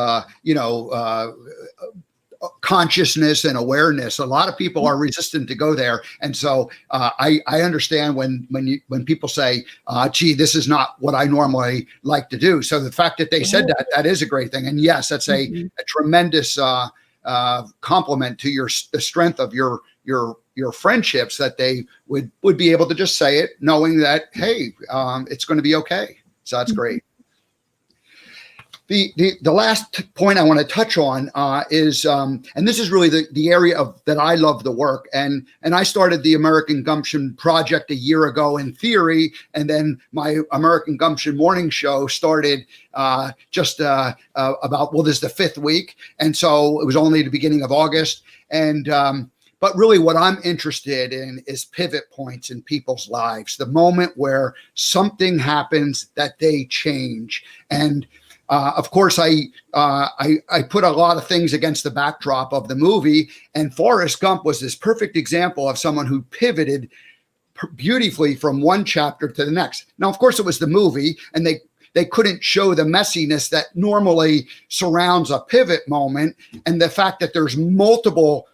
consciousness and awareness. A lot of people are resistant to go there, and so I understand when people say, "Gee, this is not what I normally like to do." So the fact that they said that is a great thing, and yes, that's a tremendous compliment to the strength of your friendships, that they would be able to just say it, knowing that, hey, it's going to be okay. So that's great. The last point I want to touch on is, and this is really the area that I love the work, and I started the American Gumption Project a year ago in theory, and then my American Gumption morning show started just about, well, this is the 5th week, and so it was only the beginning of August, and but really what I'm interested in is pivot points in people's lives, the moment where something happens that they change. And of course, I put a lot of things against the backdrop of the movie, and Forrest Gump was this perfect example of someone who pivoted beautifully from one chapter to the next. Now, of course, it was the movie, and they couldn't show the messiness that normally surrounds a pivot moment, and the fact that there's multiple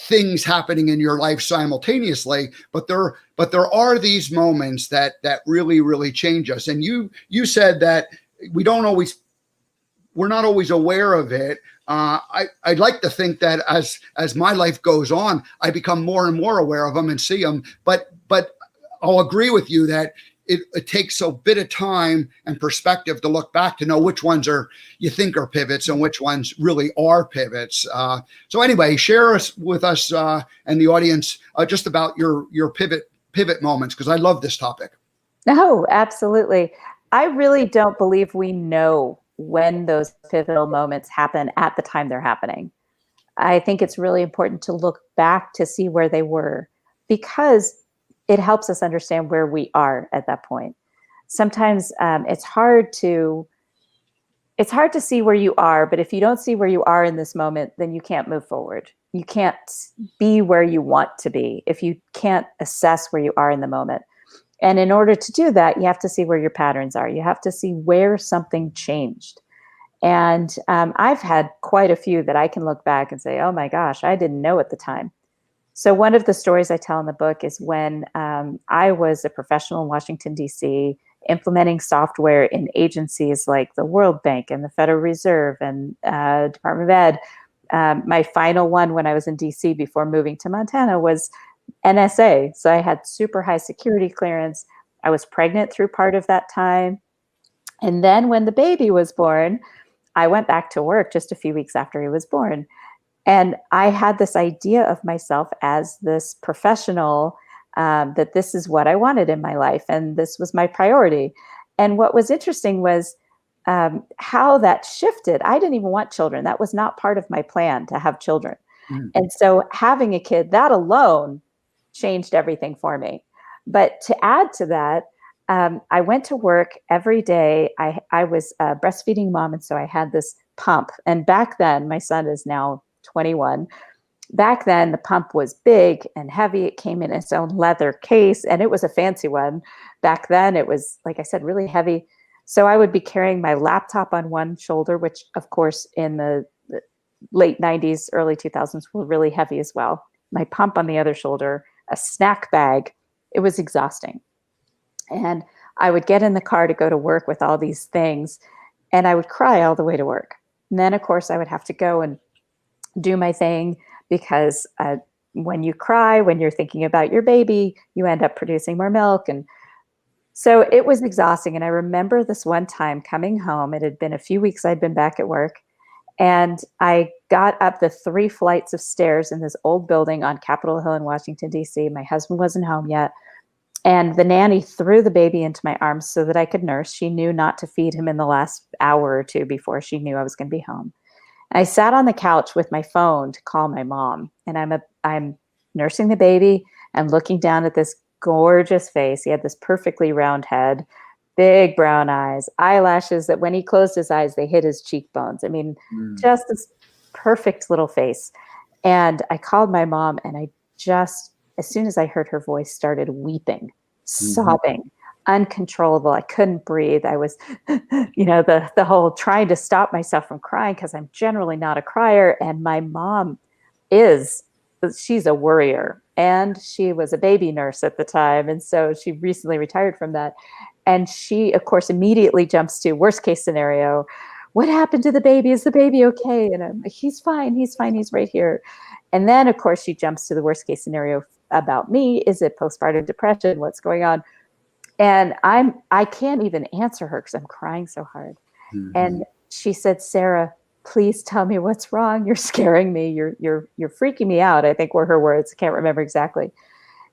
things happening in your life simultaneously, but there are these moments that really change us. And you said that we're not always aware of it. I'd like to think that as my life goes on, I become more and more aware of them and see them. But I'll agree with you that it takes a bit of time and perspective to look back to know which ones you think are pivots and which ones really are pivots. So anyway, share with us and the audience just about your pivot moments, because I love this topic. No, absolutely. I really don't believe we know when those pivotal moments happen at the time they're happening. I think it's really important to look back to see where they were, because it helps us understand where we are at that point. Sometimes it's hard to see where you are, but if you don't see where you are in this moment, then you can't move forward. You can't be where you want to be if you can't assess where you are in the moment. And in order to do that, you have to see where your patterns are. You have to see where something changed. And I've had quite a few that I can look back and say, oh my gosh, I didn't know at the time. So one of the stories I tell in the book is when I was a professional in Washington, D.C., implementing software in agencies like the World Bank and the Federal Reserve and Department of Ed. My final one when I was in D.C. before moving to Montana was NSA. So I had super high security clearance. I was pregnant through part of that time. And then when the baby was born, I went back to work just a few weeks after he was born. And I had this idea of myself as this professional, that this is what I wanted in my life. And this was my priority. And what was interesting was how that shifted. I didn't even want children. That was not part of my plan to have children. Mm. And so having a kid, that alone changed everything for me. But to add to that, I went to work every day. I was a breastfeeding mom. And so I had this pump. And back then, my son is now 21. Back then, the pump was big and heavy. It came in its own leather case, and it was a fancy one. Back then, it was, like I said, really heavy. So I would be carrying my laptop on one shoulder, which, of course, in the late 90s, early 2000s were really heavy as well. My pump on the other shoulder, a snack bag. It was exhausting. And I would get in the car to go to work with all these things, and I would cry all the way to work. And then, of course, I would have to go and do my thing, because when you cry, when you're thinking about your baby, you end up producing more milk. And so it was exhausting. And I remember this one time coming home. It had been a few weeks I'd been back at work, and I got up the 3 flights of stairs in this old building on Capitol Hill in Washington, D.C. My husband wasn't home yet. And the nanny threw the baby into my arms so that I could nurse. She knew not to feed him in the last hour or two before she knew I was going to be home. I sat on the couch with my phone to call my mom, and I'm nursing the baby and looking down at this gorgeous face. He had this perfectly round head, big brown eyes, eyelashes that when he closed his eyes, they hit his cheekbones. I mean, just this perfect little face. And I called my mom, and I just, as soon as I heard her voice, started weeping, sobbing. uncontrollable. I couldn't breathe. I was, the whole trying to stop myself from crying, because I'm generally not a crier. And my mom she's a worrier, and she was a baby nurse at the time. And so she recently retired from that. And she, of course, immediately jumps to worst case scenario. What happened to the baby? Is the baby okay? And I'm like, he's fine. He's fine. He's right here. And then, of course, she jumps to the worst case scenario about me. Is it postpartum depression? What's going on? And I can't even answer her because I'm crying so hard. Mm-hmm. And she said, Sarah, please tell me what's wrong. You're scaring me. You're freaking me out, I think were her words. I can't remember exactly.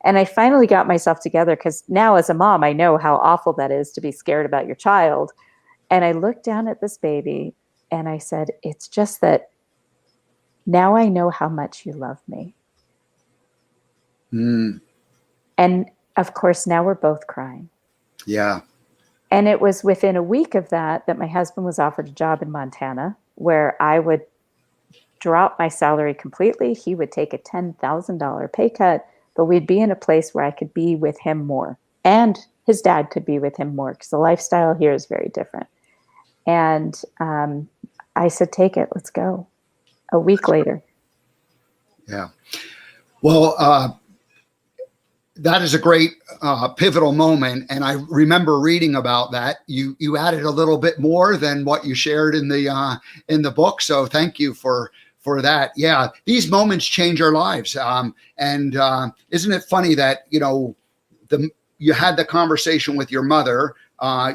And I finally got myself together, because now as a mom, I know how awful that is to be scared about your child. And I looked down at this baby and I said, it's just that now I know how much you love me. Mm. And of course, now we're both crying. Yeah. And it was within a week of that my husband was offered a job in Montana, where I would drop my salary completely. He would take a $10,000 pay cut, but we'd be in a place where I could be with him more, and his dad could be with him more, because the lifestyle here is very different. And I said, take it, let's go. A week later. Yeah. Well, that is a great pivotal moment. And I remember reading about that. You added a little bit more than what you shared in the book. So thank you for that. Yeah. These moments change our lives. And isn't it funny that, you had the conversation with your mother,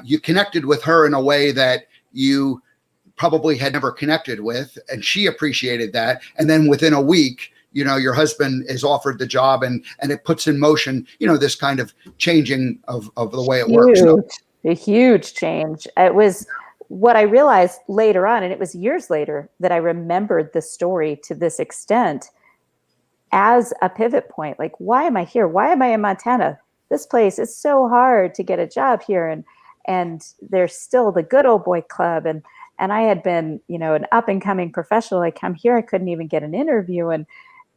you connected with her in a way that you probably had never connected with, and she appreciated that. And then within a week, your husband is offered the job, and it puts in motion, this kind of changing of the way it works. A huge change. It was what I realized later on, and it was years later, that I remembered the story to this extent as a pivot point. Like, why am I here? Why am I in Montana? This place is so hard to get a job here. And there's still the good old boy club. And I had been, an up and coming professional. I come here, I couldn't even get an interview. And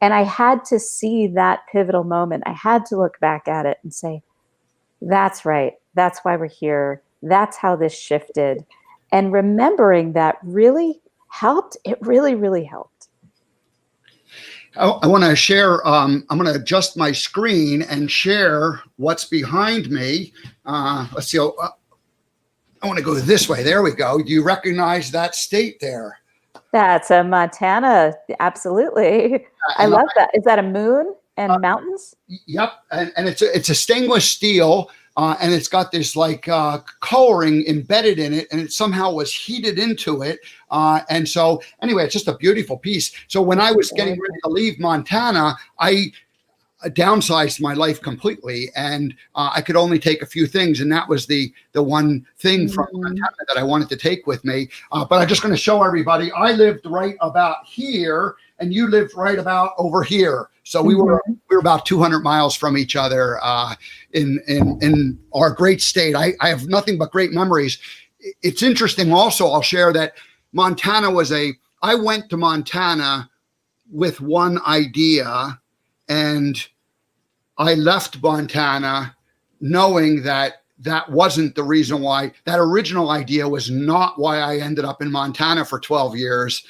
I had to see that pivotal moment. I had to look back at it and say, that's right. That's why we're here. That's how this shifted. And remembering that really helped. It really, really helped. I want to share, I'm going to adjust my screen and share what's behind me. Let's see. I want to go this way. There we go. Do you recognize that state there? That's a Montana. Absolutely. I love that. Is that a moon and mountains? Yep. And it's a stainless steel, and it's got this coloring embedded in it, and it somehow was heated into it. And so anyway, it's just a beautiful piece. So when I was getting ready to leave Montana, I downsized my life completely, and I could only take a few things, and that was the one thing from Montana that I wanted to take with me. But I'm just going to show everybody. I lived right about here, and you lived right about over here. So we were about 200 miles from each other in our great state. I have nothing but great memories. It's interesting. Also, I'll share that Montana I went to Montana with one idea, and I left Montana knowing that wasn't the reason why. That original idea was not why I ended up in Montana for 12 years.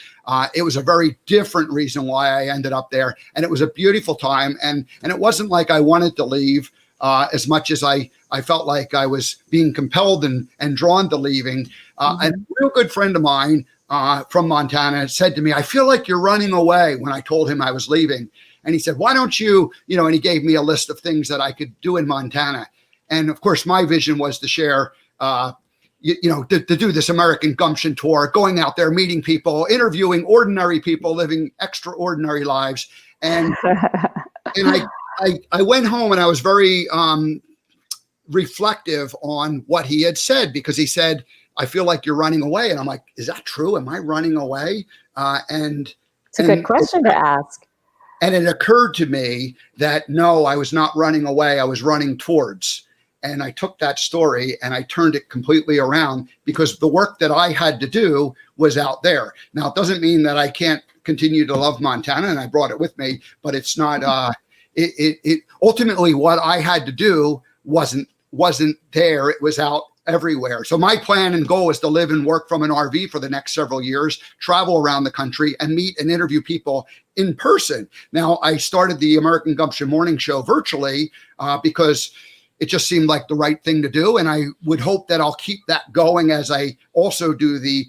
It was a very different reason why I ended up there. And it was a beautiful time. And it wasn't like I wanted to leave as much as I felt like I was being compelled and drawn to leaving. And a real good friend of mine from Montana said to me, I feel like you're running away, when I told him I was leaving. And he said, why don't you, and he gave me a list of things that I could do in Montana. And of course, my vision was to share, to do this American Gumption tour, going out there, meeting people, interviewing ordinary people living extraordinary lives. And I went home, and I was very reflective on what he had said, because he said, I feel like you're running away. And I'm like, is that true? Am I running away? And it's a good question to ask. And it occurred to me that no, I was not running away. I was running towards. And I took that story and I turned it completely around, because the work that I had to do was out there. Now, it doesn't mean that I can't continue to love Montana, and I brought it with me, but it's not, it ultimately what I had to do wasn't wasn't there. It was out everywhere. So my plan and goal is to live and work from an RV for the next several years, travel around the country, and meet and interview people in person. Now, I started the American Gumption Morning Show virtually because it just seemed like the right thing to do. And I would hope that I'll keep that going as I also do the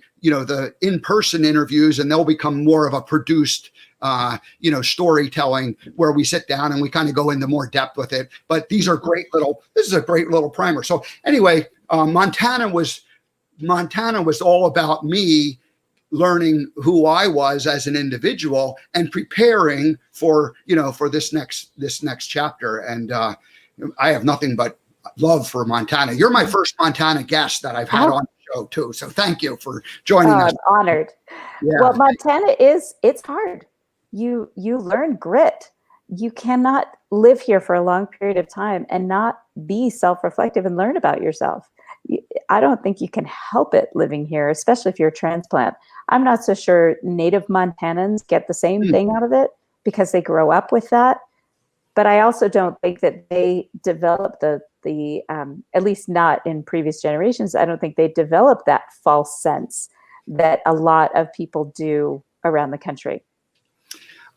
in-person interviews, and they'll become more of a produced storytelling where we sit down and we kind of go into more depth with it. But this is a great little primer. So anyway, Montana was all about me learning who I was as an individual and preparing for this next chapter. And I have nothing but love for Montana. You're my first Montana guest that I've had on the show too. So thank you for joining us. I'm honored. Yeah. Well, Montana it's hard. You learn grit. You cannot live here for a long period of time and not be self-reflective and learn about yourself. I don't think you can help it living here, especially if you're a transplant. I'm not so sure native Montanans get the same thing out of it because they grow up with that. But I also don't think that they develop the at least not in previous generations, I don't think they develop that false sense that a lot of people do around the country.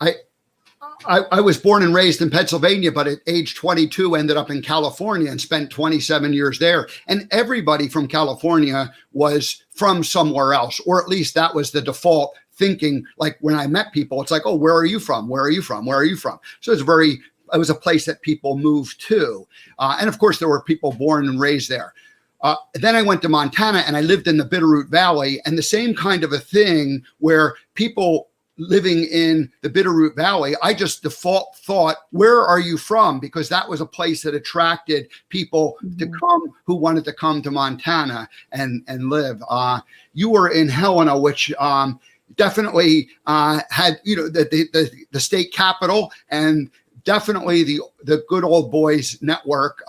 I was born and raised in Pennsylvania, but at age 22 ended up in California and spent 27 years there. And everybody from California was from somewhere else, or at least that was the default thinking. Like when I met people, it's like, oh, where are you from? Where are you from? Where are you from? So it was a place that people moved to. And of course, there were people born and raised there. Then I went to Montana and I lived in the Bitterroot Valley, and the same kind of a thing where people living in the Bitterroot Valley, I just default thought, where are you from? Because that was a place that attracted people to come who wanted to come to Montana and live. You were in Helena, which definitely had, the state capital, and definitely the Good Old Boys network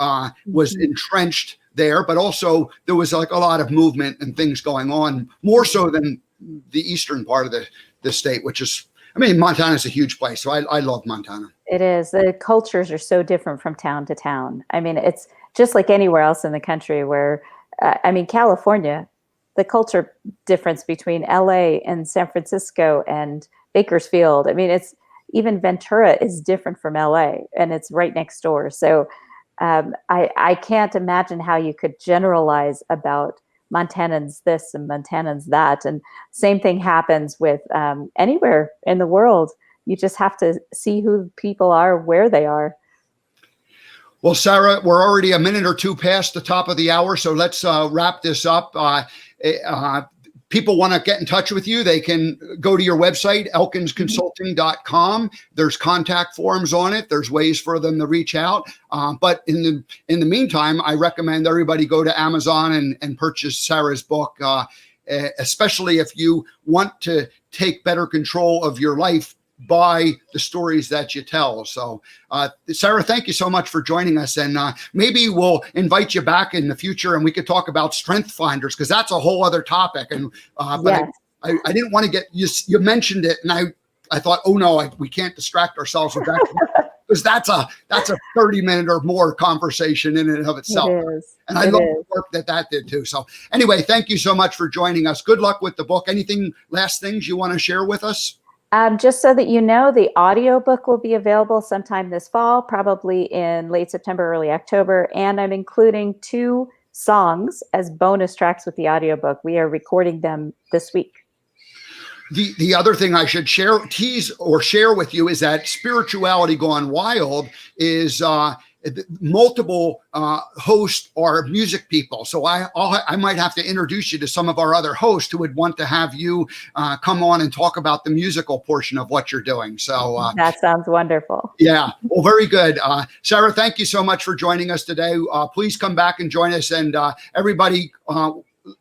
was entrenched there, but also there was like a lot of movement and things going on, more so than the eastern part of the state, which is, Montana is a huge place. So I love Montana. It is. The cultures are so different from town to town. It's just like anywhere else in the country where, California, the culture difference between LA and San Francisco and Bakersfield. It's even Ventura is different from LA, and it's right next door. So I can't imagine how you could generalize about Montanans this and Montanans that. And same thing happens with anywhere in the world. You just have to see who people are, where they are. Well, Sarah, we're already a minute or two past the top of the hour, so let's wrap this up. People want to get in touch with you, they can go to your website, elkinsconsulting.com. There's contact forms on it. There's ways for them to reach out. But in the meantime, I recommend everybody go to Amazon and purchase Sarah's book, especially if you want to take better control of your life by the stories that you tell. So, Sarah, thank you so much for joining us. And maybe we'll invite you back in the future and we could talk about strength finders, because that's a whole other topic. And but yes. I didn't want to get you mentioned it, and I thought, oh no, we can't distract ourselves with that, because that's a 30-minute or more conversation in and of itself. It is. And I love the work that did too. So anyway, thank you so much for joining us. Good luck with the book. Anything last things you want to share with us? Just so that you know, the audiobook will be available sometime this fall, probably in late September, early October. And I'm including 2 songs as bonus tracks with the audiobook. We are recording them this week. The other thing I should share with you is that Spirituality Gone Wild is multiple hosts are music people. So I might have to introduce you to some of our other hosts who would want to have you come on and talk about the musical portion of what you're doing. So that sounds wonderful. Yeah. Well, very good. Sarah, thank you so much for joining us today. Please come back and join us. And everybody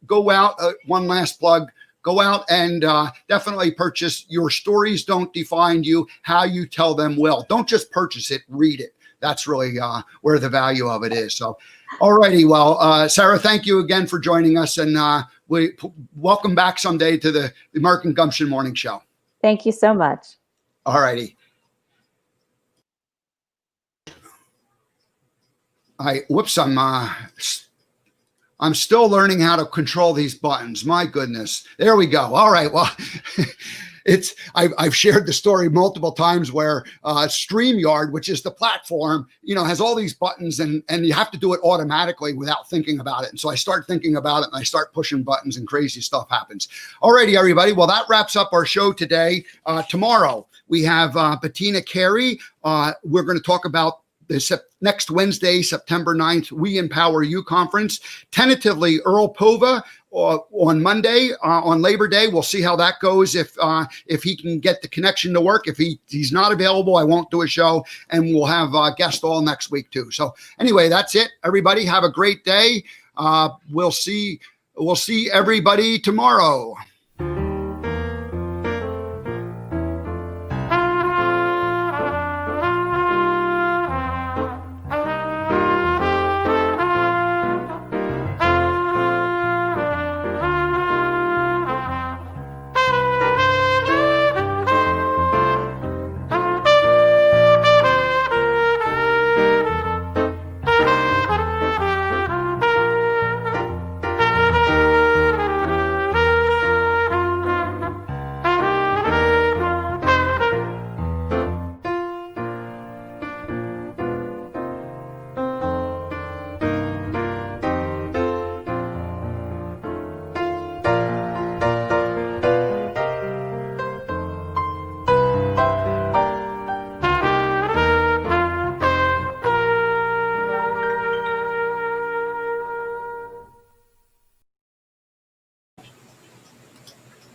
go out. One last plug. Go out and definitely purchase Your Stories Don't Define You. How You Tell Them Will. Don't just purchase it, read it. That's really where the value of it is. So, all righty. Well, Sarah, thank you again for joining us. And we welcome back someday to the American Gumption Morning Show. Thank you so much. All righty. I'm still learning how to control these buttons. My goodness. There we go. All right. Well, I've shared the story multiple times where StreamYard, which is the platform, has all these buttons and you have to do it automatically without thinking about it. And so I start thinking about it and I start pushing buttons and crazy stuff happens. All righty, everybody. Well, that wraps up our show today. Tomorrow we have Bettina Carey. We're going to talk about next Wednesday, September 9th, We Empower You conference. Tentatively, Earl Pova on Monday, on Labor Day. We'll see how that goes. If he can get the connection to work. If he's not available, I won't do a show. And we'll have guests all next week too. So anyway, that's it. Everybody have a great day. We'll see everybody tomorrow.